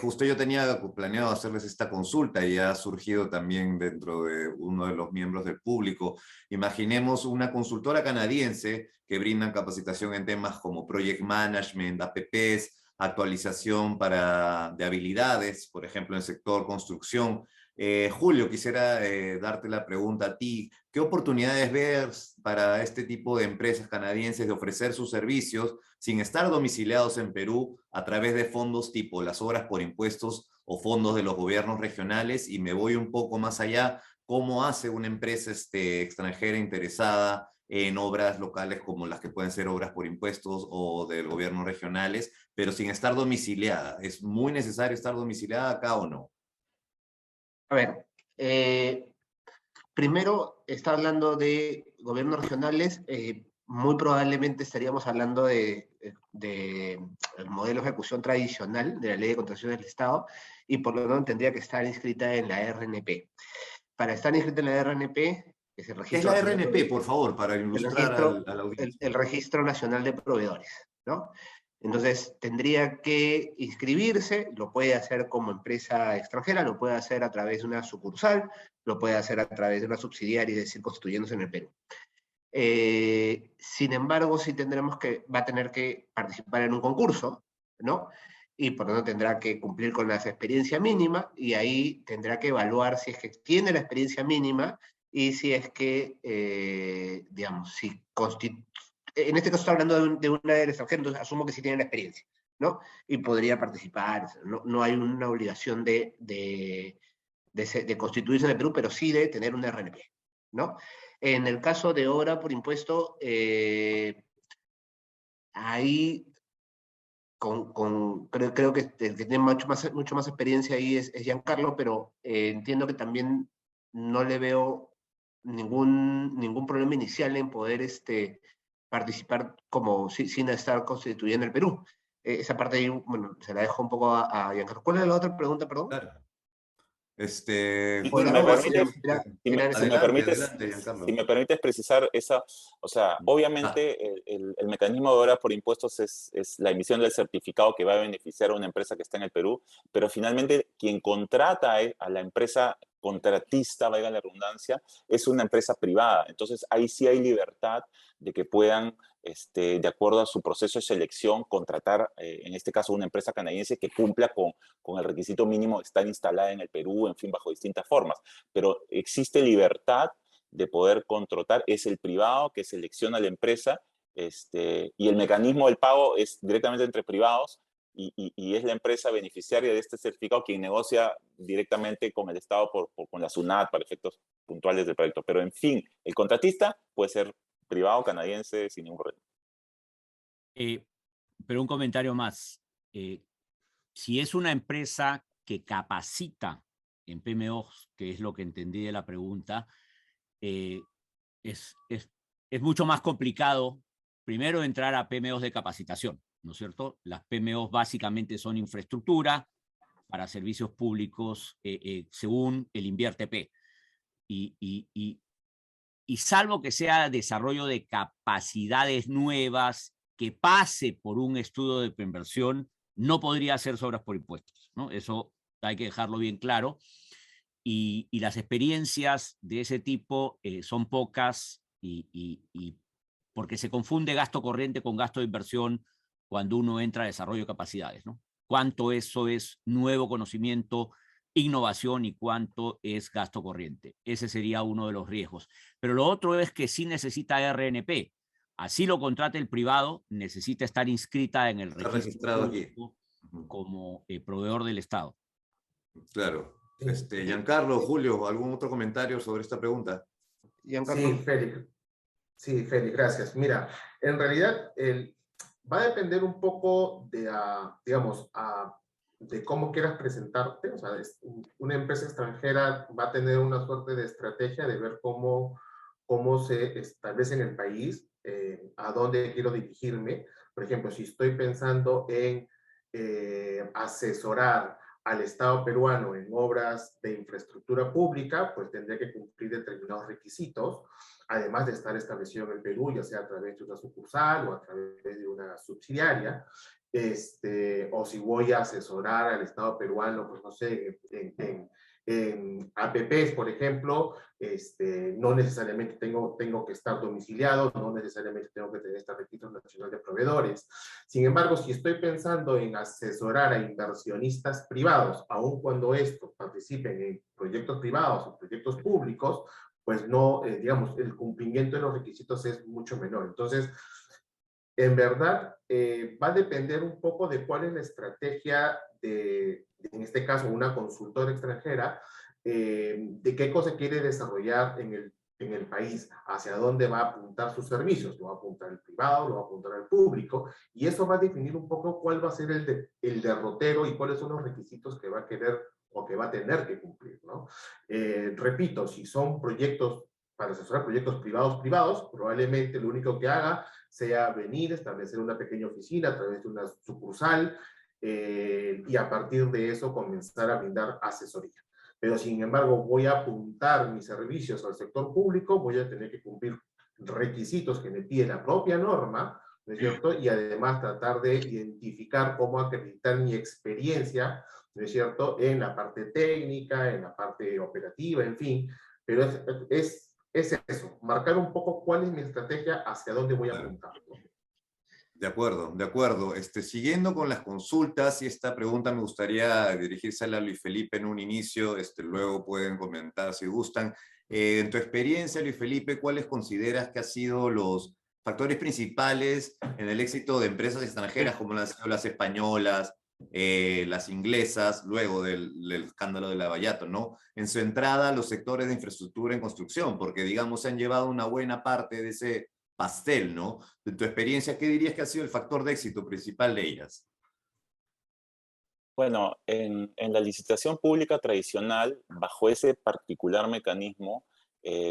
Justo yo tenía planeado hacerles esta consulta y ha surgido también dentro de uno de los miembros del público. Imaginemos una consultora canadiense que brindan capacitación en temas como project management, APPs, actualización de habilidades, por ejemplo, en el sector construcción. Julio, quisiera darte la pregunta a ti. ¿Qué oportunidades ves para este tipo de empresas canadienses de ofrecer sus servicios sin estar domiciliados en Perú a través de fondos tipo las obras por impuestos o fondos de los gobiernos regionales? Y me voy un poco más allá. ¿Cómo hace una empresa extranjera interesada en obras locales como las que pueden ser obras por impuestos o del gobierno regionales, pero sin estar domiciliada? ¿Es muy necesario estar domiciliada acá o no? A ver, primero está hablando de gobiernos regionales, muy probablemente estaríamos hablando de el modelo de ejecución tradicional de la Ley de Contratación del Estado y por lo tanto tendría que estar inscrita en la RNP. Para estar inscrita en la RNP, que es el ¿Qué es registro... la RNP, por favor, para ilustrar a la audiencia? El Registro Nacional de Proveedores, ¿no? Entonces, tendría que inscribirse, lo puede hacer como empresa extranjera, lo puede hacer a través de una sucursal, lo puede hacer a través de una subsidiaria, es decir, constituyéndose en el Perú. Sin embargo, sí va a tener que participar en un concurso, ¿no? Y por lo tanto tendrá que cumplir con la experiencia mínima y ahí tendrá que evaluar si es que tiene la experiencia mínima y si es que, digamos, si en este caso está hablando de una del extranjero, entonces asumo que sí tiene la experiencia, ¿no? Y podría participar, no hay una obligación de constituirse en el Perú, pero sí de tener una RNP, ¿no? En el caso de obra por impuesto, ahí creo que el que tiene mucho más experiencia ahí es Giancarlo, pero entiendo que también no le veo ningún problema inicial en poder participar sin estar constituyendo el Perú. Esa parte ahí, bueno, se la dejo un poco a Giancarlo. ¿Cuál es la otra pregunta, perdón? Claro. Si me permites precisar esa, o sea, obviamente el mecanismo de obra por impuestos es la emisión del certificado que va a beneficiar a una empresa que está en el Perú, pero finalmente quien contrata a la empresa contratista, valga la redundancia, es una empresa privada. Entonces ahí sí hay libertad de que puedan, de acuerdo a su proceso de selección, contratar, en este caso, una empresa canadiense que cumpla con el requisito mínimo de estar instalada en el Perú, en fin, bajo distintas formas. Pero existe libertad de poder contratar, es el privado que selecciona la empresa, y el mecanismo del pago es directamente entre privados, y es la empresa beneficiaria de este certificado quien negocia directamente con el Estado con la SUNAT para efectos puntuales del proyecto. Pero en fin, el contratista puede ser privado canadiense sin ningún problema. Pero un comentario más. Si es una empresa que capacita en PMOs, que es lo que entendí de la pregunta, es mucho más complicado primero entrar a PMOs de capacitación, ¿no es cierto? Las PMOs básicamente son infraestructura para servicios públicos según el INVIERTP. Y salvo que sea desarrollo de capacidades nuevas que pase por un estudio de preinversión, no podría hacerse obras por impuestos, ¿no? Eso hay que dejarlo bien claro. Y las experiencias de ese tipo son pocas y porque se confunde gasto corriente con gasto de inversión cuando uno entra a desarrollo de capacidades, ¿no? Cuánto eso es nuevo conocimiento, innovación y cuánto es gasto corriente. Ese sería uno de los riesgos. Pero lo otro es que sí necesita RNP. Así lo contrate el privado, necesita estar inscrita en el Está registro registrado aquí. público como proveedor del Estado. Claro. Giancarlo, Julio, ¿algún otro comentario sobre esta pregunta? Giancarlo. Sí, Félix. Sí, Félix, gracias. Mira, en realidad va a depender un poco de, digamos, de cómo quieras presentarte. O sea, una empresa extranjera va a tener una suerte de estrategia de ver cómo se establece en el país, a dónde quiero dirigirme. Por ejemplo, si estoy pensando en asesorar al Estado peruano en obras de infraestructura pública, pues tendría que cumplir determinados requisitos, además de estar establecido en el Perú, ya sea a través de una sucursal o a través de una subsidiaria, o si voy a asesorar al Estado peruano, pues no sé, en APPs, por ejemplo, no necesariamente tengo que estar domiciliado, no necesariamente tengo que tener este registro nacional de proveedores. Sin embargo, si estoy pensando en asesorar a inversionistas privados, aun cuando estos participen en proyectos privados o proyectos públicos, pues no, digamos, el cumplimiento de los requisitos es mucho menor. Entonces, en verdad, va a depender un poco de cuál es la estrategia en este caso, una consultora extranjera, de qué cosa quiere desarrollar en el país, hacia dónde va a apuntar sus servicios, lo va a apuntar al privado, lo va a apuntar al público, y eso va a definir un poco cuál va a ser el derrotero y cuáles son los requisitos que va a querer o que va a tener que cumplir, ¿no? Repito, si son proyectos, para asesorar proyectos privados, probablemente lo único que haga sea venir, establecer una pequeña oficina a través de una sucursal, y a partir de eso comenzar a brindar asesoría. Pero sin embargo voy a apuntar mis servicios al sector público, voy a tener que cumplir requisitos que me pide la propia norma, ¿no es cierto? Y además tratar de identificar cómo acreditar mi experiencia, ¿no es cierto? En la parte técnica, en la parte operativa, en fin. Pero es eso, marcar un poco cuál es mi estrategia, hacia dónde voy a apuntar, ¿no? De acuerdo, de acuerdo. Siguiendo con las consultas, y esta pregunta me gustaría dirigírsela a Luis Felipe en un inicio, luego pueden comentar si gustan. En tu experiencia, Luis Felipe, ¿cuáles consideras que han sido los factores principales en el éxito de empresas extranjeras como las españolas, las inglesas, luego del escándalo de Lavallato, ¿no? En su entrada a los sectores de infraestructura en construcción, porque digamos se han llevado una buena parte de ese pastel, ¿no? De tu experiencia, ¿qué dirías que ha sido el factor de éxito principal de ellas? Bueno, en la licitación pública tradicional, bajo ese particular mecanismo,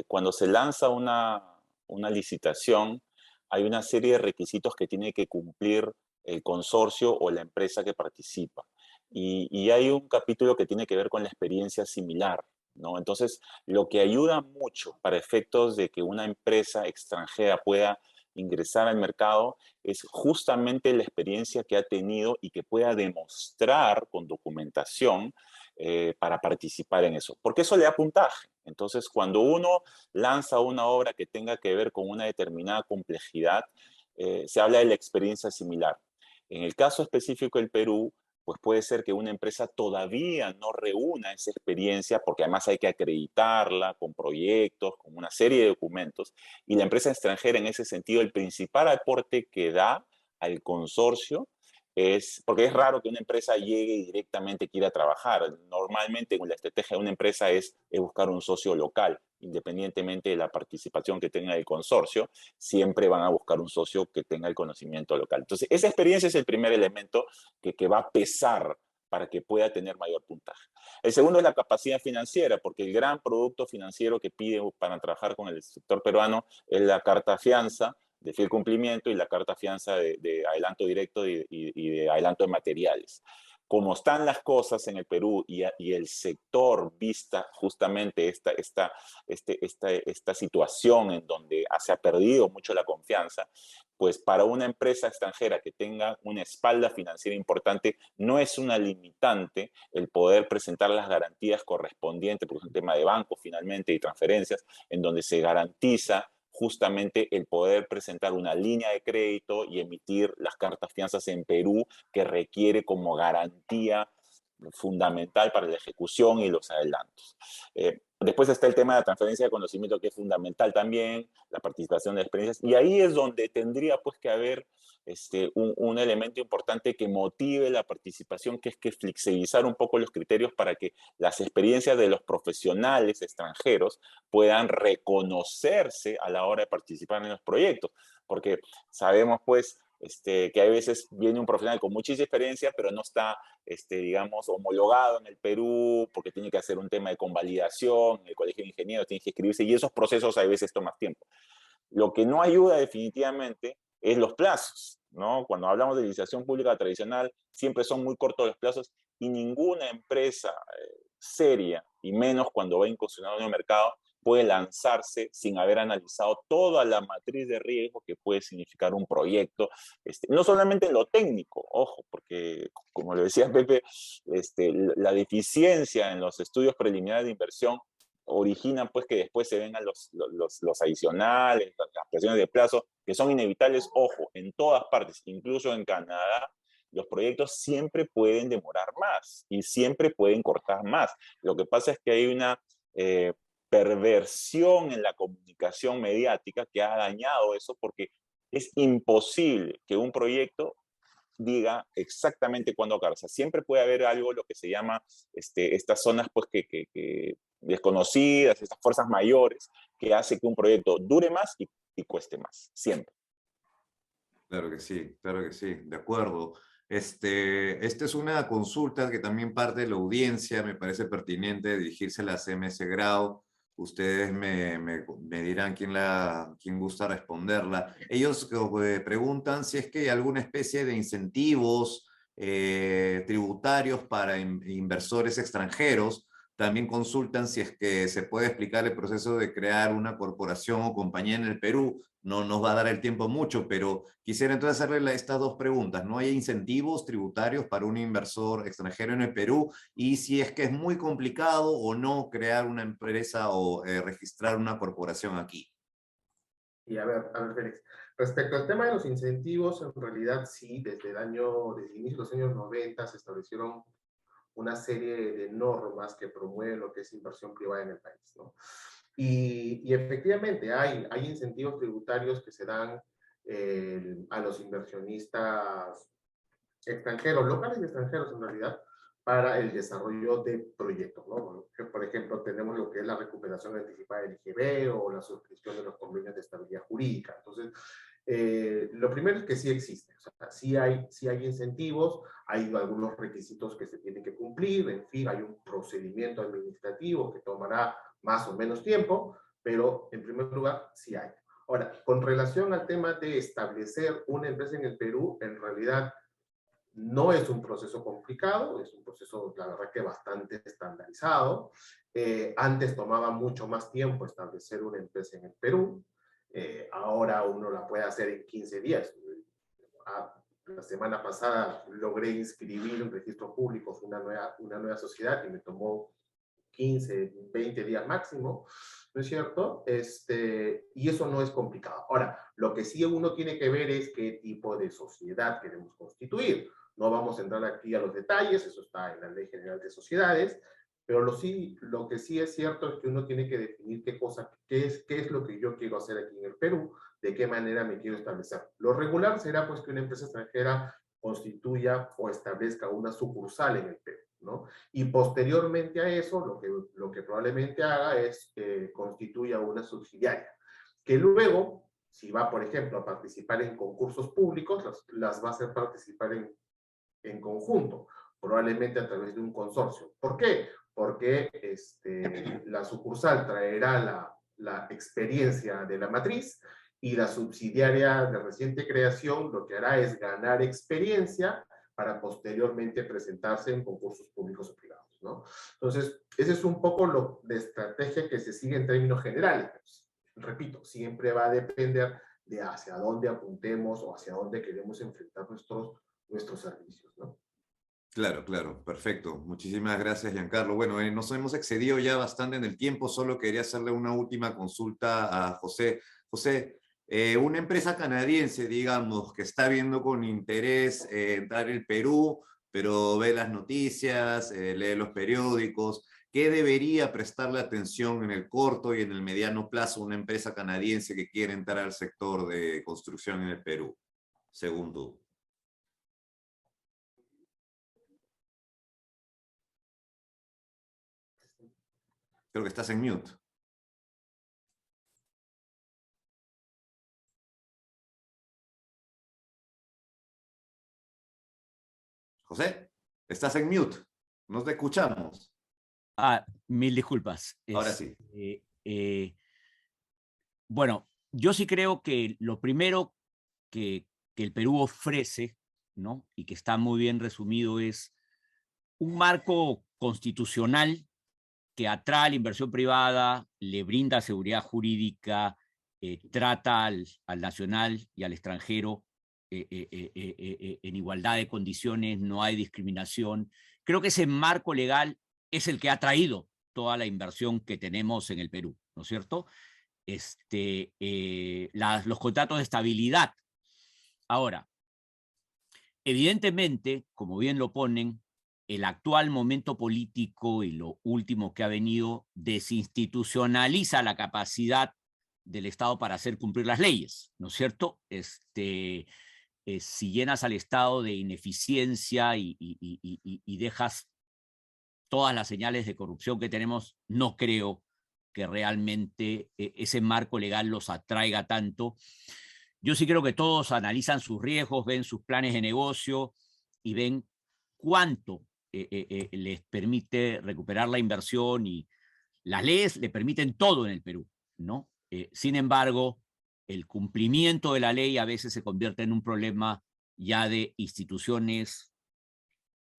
cuando se lanza una licitación, hay una serie de requisitos que tiene que cumplir el consorcio o la empresa que participa. Y hay un capítulo que tiene que ver con la experiencia similar, ¿no? Entonces, lo que ayuda mucho para efectos de que una empresa extranjera pueda ingresar al mercado es justamente la experiencia que ha tenido y que pueda demostrar con documentación para participar en eso. Porque eso le da puntaje. Entonces, cuando uno lanza una obra que tenga que ver con una determinada complejidad, se habla de la experiencia similar. En el caso específico del Perú, pues puede ser que una empresa todavía no reúna esa experiencia, porque además hay que acreditarla con proyectos, con una serie de documentos, y la empresa extranjera en ese sentido, el principal aporte que da al consorcio es, porque es raro que una empresa llegue y directamente quiera trabajar. Normalmente la estrategia de una empresa es buscar un socio local, independientemente de la participación que tenga el consorcio, siempre van a buscar un socio que tenga el conocimiento local. Entonces, esa experiencia es el primer elemento que va a pesar para que pueda tener mayor puntaje. El segundo es la capacidad financiera, porque el gran producto financiero que pide para trabajar con el sector peruano es la carta fianza de fiel cumplimiento y la carta fianza de adelanto directo y de adelanto de materiales. como están las cosas en el Perú y el sector vista justamente esta situación en donde se ha perdido mucho la confianza, pues para una empresa extranjera que tenga una espalda financiera importante, no es una limitante el poder presentar las garantías correspondientes, por ejemplo, el tema de banco finalmente y transferencias, en donde se garantiza justamente el poder presentar una línea de crédito y emitir las cartas fianzas en Perú, que requiere como garantía fundamental para la ejecución y los adelantos. Después está el tema de la transferencia de conocimiento, que es fundamental también, la participación de experiencias, y ahí es donde tendría pues que haber un elemento importante que motive la participación, que es que flexibilizar un poco los criterios para que las experiencias de los profesionales extranjeros puedan reconocerse a la hora de participar en los proyectos, porque sabemos pues que hay veces viene un profesional con muchísima experiencia, pero no está, digamos, homologado en el Perú, porque tiene que hacer un tema de convalidación, el Colegio de Ingenieros tiene que inscribirse, y esos procesos a veces toman tiempo. Lo que no ayuda definitivamente es los plazos, ¿no? Cuando hablamos de licitación pública tradicional, siempre son muy cortos los plazos, y ninguna empresa seria, y menos cuando va incursionando en el mercado, puede lanzarse sin haber analizado toda la matriz de riesgo que puede significar un proyecto, no solamente en lo técnico, ojo, porque como le decía Pepe, la deficiencia en los estudios preliminares de inversión origina pues que después se vengan los adicionales, las presiones de plazo, que son inevitables, ojo, en todas partes, incluso en Canadá, los proyectos siempre pueden demorar más y siempre pueden cortar más. Lo que pasa es que hay una perversión en la comunicación mediática que ha dañado eso, porque es imposible que un proyecto diga exactamente cuándo acabar. O sea, siempre puede haber algo, lo que se llama estas zonas pues, que desconocidas, estas fuerzas mayores, que hace que un proyecto dure más y cueste más, siempre. Claro que sí, de acuerdo. Esta es una consulta que también parte de la audiencia, me parece pertinente dirigirse a la CMS Grau. Ustedes me dirán quién gusta responderla. Ellos preguntan si es que hay alguna especie de incentivos tributarios para inversores extranjeros. También consultan si es que se puede explicar el proceso de crear una corporación o compañía en el Perú. No nos va a dar el tiempo mucho, pero quisiera entonces hacerle estas dos preguntas. ¿No hay incentivos tributarios para un inversor extranjero en el Perú? Y si es que es muy complicado o no crear una empresa o registrar una corporación aquí. Y a ver, Félix, respecto al tema de los incentivos, en realidad sí, desde el inicio de los años 90 se establecieron una serie de normas que promueven lo que es inversión privada en el país, ¿no? Y efectivamente hay incentivos tributarios que se dan a los inversionistas extranjeros, locales y extranjeros en realidad, para el desarrollo de proyectos, ¿no? Por ejemplo, tenemos lo que es la recuperación anticipada del IGB o la suscripción de los convenios de estabilidad jurídica. Entonces, lo primero es que sí existe, o sea, sí hay incentivos, hay algunos requisitos que se tienen que cumplir, en fin, hay un procedimiento administrativo que tomará más o menos tiempo, pero en primer lugar sí hay. Ahora, con relación al tema de establecer una empresa en el Perú, en realidad no es un proceso complicado, es un proceso, la verdad, que bastante estandarizado. Antes tomaba mucho más tiempo establecer una empresa en el Perú. Ahora uno la puede hacer en 15 días. La semana pasada logré inscribir en registros públicos una nueva sociedad y me tomó 15, 20 días máximo, ¿no es cierto? Y eso no es complicado. Ahora, lo que sí uno tiene que ver es qué tipo de sociedad queremos constituir. No vamos a entrar aquí a los detalles, eso está en la Ley General de Sociedades, pero lo que sí es cierto es que uno tiene que definir qué es lo que yo quiero hacer aquí en el Perú, de qué manera me quiero establecer. Lo regular será pues que una empresa extranjera constituya o establezca una sucursal en el Perú, ¿no? Y posteriormente a eso, lo que probablemente haga es constituya una subsidiaria, que luego, si va, por ejemplo, a participar en concursos públicos, las va a hacer participar en conjunto, probablemente a través de un consorcio. ¿Por qué? Porque la sucursal traerá la experiencia de la matriz y la subsidiaria de reciente creación lo que hará es ganar experiencia para posteriormente presentarse en concursos públicos o privados, ¿no? Entonces, ese es un poco lo de estrategia que se sigue en términos generales. Repito, siempre va a depender de hacia dónde apuntemos o hacia dónde queremos enfrentar nuestros servicios, ¿no? Claro, claro, perfecto. Muchísimas gracias, Giancarlo. Bueno, nos hemos excedido ya bastante en el tiempo, solo quería hacerle una última consulta a José. José, una empresa canadiense, digamos, que está viendo con interés entrar en Perú, pero ve las noticias, lee los periódicos, ¿qué debería prestarle atención en el corto y en el mediano plazo una empresa canadiense que quiere entrar al sector de construcción en el Perú, según tú? Creo que estás en mute. José, estás en mute. No te escuchamos. Mil disculpas. Ahora sí. Bueno, yo sí creo que lo primero que el Perú ofrece, ¿no? Y que está muy bien resumido, es un marco constitucional que atrae a la inversión privada, le brinda seguridad jurídica, trata al nacional y al extranjero en igualdad de condiciones, no hay discriminación. Creo que ese marco legal es el que ha traído toda la inversión que tenemos en el Perú, ¿no es cierto? Los contratos de estabilidad. Ahora, evidentemente, como bien lo ponen, el actual momento político y lo último que ha venido desinstitucionaliza la capacidad del Estado para hacer cumplir las leyes, ¿no es cierto? Si llenas al Estado de ineficiencia y dejas todas las señales de corrupción que tenemos, no creo que realmente ese marco legal los atraiga tanto. Yo sí creo que todos analizan sus riesgos, ven sus planes de negocio y ven cuánto les permite recuperar la inversión, y las leyes le permiten todo en el Perú, ¿no? Sin embargo, el cumplimiento de la ley a veces se convierte en un problema ya de instituciones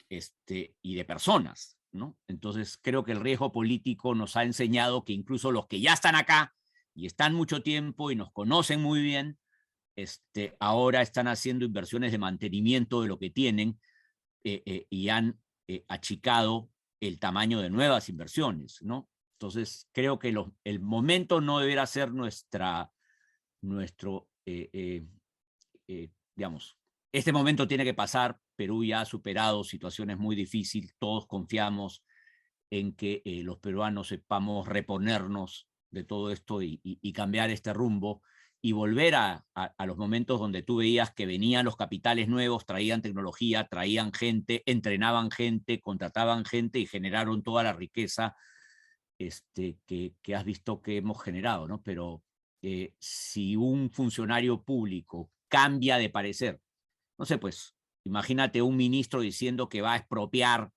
y de personas, ¿no? Entonces creo que el riesgo político nos ha enseñado que incluso los que ya están acá y están mucho tiempo y nos conocen muy bien, ahora están haciendo inversiones de mantenimiento de lo que tienen y han achicado el tamaño de nuevas inversiones, ¿no? Entonces, creo que el momento no deberá ser digamos, este momento tiene que pasar. Perú ya ha superado situaciones muy difíciles, todos confiamos en que los peruanos sepamos reponernos de todo esto y cambiar este rumbo y volver a los momentos donde tú veías que venían los capitales nuevos, traían tecnología, traían gente, entrenaban gente, contrataban gente y generaron toda la riqueza que has visto que hemos generado, ¿no? Pero si un funcionario público cambia de parecer, no sé, pues imagínate un ministro diciendo que va a expropiar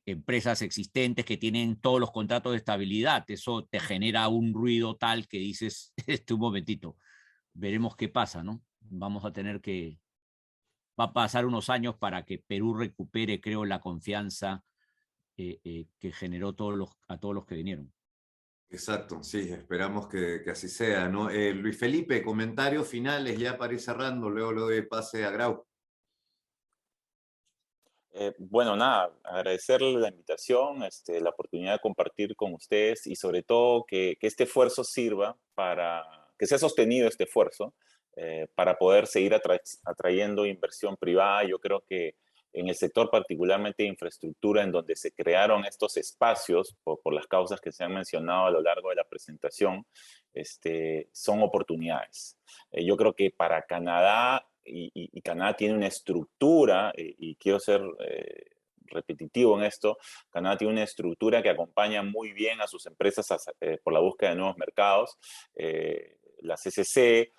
empresas existentes que tienen todos los contratos de estabilidad, eso te genera un ruido tal que dices, un momentito, veremos qué pasa, ¿no? Va a pasar unos años para que Perú recupere, creo, la confianza que generó a todos los que vinieron. Exacto, sí, esperamos que así sea, ¿no? Luis Felipe, comentarios finales ya para ir cerrando, luego le doy pase a Grau. Bueno, nada, agradecerle la invitación, la oportunidad de compartir con ustedes y sobre todo que este esfuerzo sirva para que sea sostenido este esfuerzo para poder seguir atrayendo inversión privada. Yo creo que en el sector particularmente de infraestructura, en donde se crearon estos espacios por las causas que se han mencionado a lo largo de la presentación, son oportunidades. Yo creo que para Canadá, y Canadá tiene una estructura, y quiero ser repetitivo en esto, Canadá tiene una estructura que acompaña muy bien a sus empresas por la búsqueda de nuevos mercados. La CCC,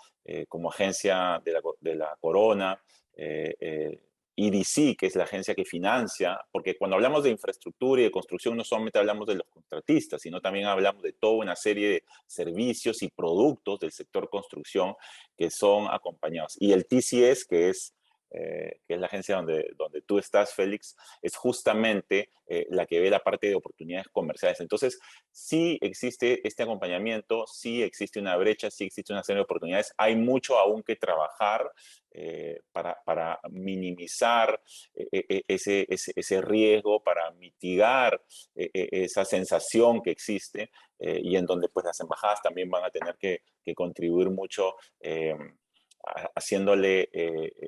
como agencia de la Corona, EDC, que es la agencia que financia, porque cuando hablamos de infraestructura y de construcción no solamente hablamos de los contratistas, sino también hablamos de toda una serie de servicios y productos del sector construcción que son acompañados. Y el TCS, que es que es la agencia donde tú estás, Félix, es justamente la que ve la parte de oportunidades comerciales. Entonces, sí existe este acompañamiento, sí existe una brecha, sí existe una serie de oportunidades. Hay mucho aún que trabajar para minimizar ese riesgo, para mitigar esa sensación que existe y en donde pues las embajadas también van a tener que contribuir mucho haciéndole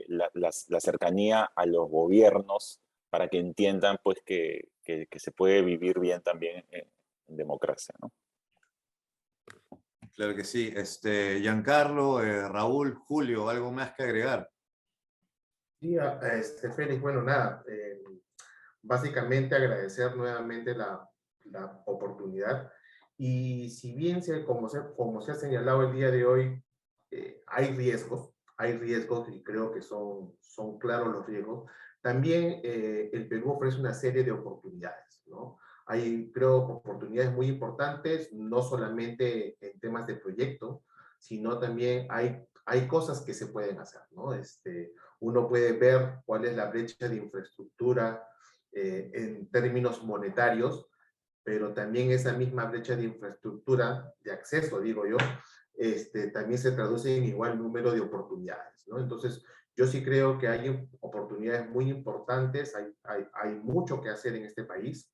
la cercanía a los gobiernos para que entiendan pues que se puede vivir bien también en democracia, ¿no? Claro que sí. Giancarlo, Raúl, Julio, ¿algo más que agregar? Sí, Félix, bueno, nada, básicamente agradecer nuevamente la oportunidad. Y si bien, como se ha señalado el día de hoy, hay riesgos y creo que son claros los riesgos, también el Perú ofrece una serie de oportunidades, ¿no? Hay, creo, oportunidades muy importantes, no solamente en temas de proyecto, sino también hay cosas que se pueden hacer, ¿no? Uno puede ver cuál es la brecha de infraestructura en términos monetarios, pero también esa misma brecha de infraestructura, de acceso, digo yo, también se traduce en igual número de oportunidades, ¿no? Entonces, yo sí creo que hay oportunidades muy importantes, hay mucho que hacer en este país,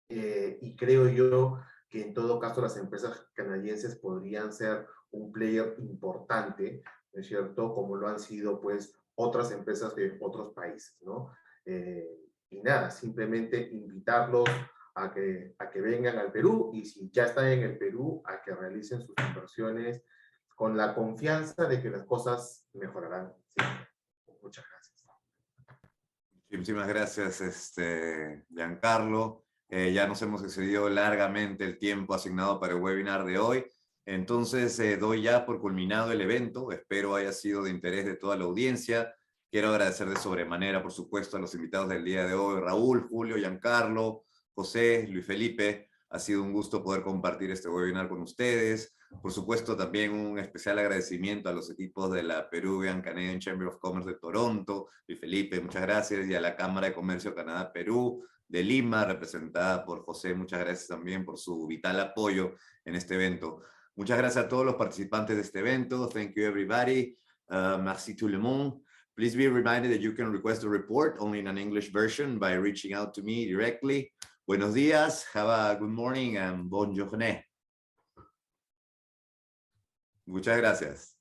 y creo yo que en todo caso las empresas canadienses podrían ser un player importante, ¿no es cierto? Como lo han sido, pues, otras empresas de otros países, ¿no? Y nada, simplemente invitarlos a que vengan al Perú y si ya están en el Perú, a que realicen sus inversiones con la confianza de que las cosas mejorarán. Sí. Muchas gracias. Muchísimas gracias, Giancarlo. Ya nos hemos excedido largamente el tiempo asignado para el webinar de hoy. Entonces, doy ya por culminado el evento. Espero haya sido de interés de toda la audiencia. Quiero agradecer de sobremanera, por supuesto, a los invitados del día de hoy, Raúl, Julio, Giancarlo, José, Luis Felipe. Ha sido un gusto poder compartir este webinar con ustedes. Por supuesto, también un especial agradecimiento a los equipos de la Peruvian Canadian Chamber of Commerce de Toronto, Luis Felipe, muchas gracias, y a la Cámara de Comercio Canadá-Perú de Lima, representada por José, muchas gracias también por su vital apoyo en este evento. Muchas gracias a todos los participantes de este evento. Thank you, everybody. Merci tout le monde. Please be reminded that you can request a report only in an English version by reaching out to me directly. Buenos días, have a good morning and bonne journée. Muchas gracias.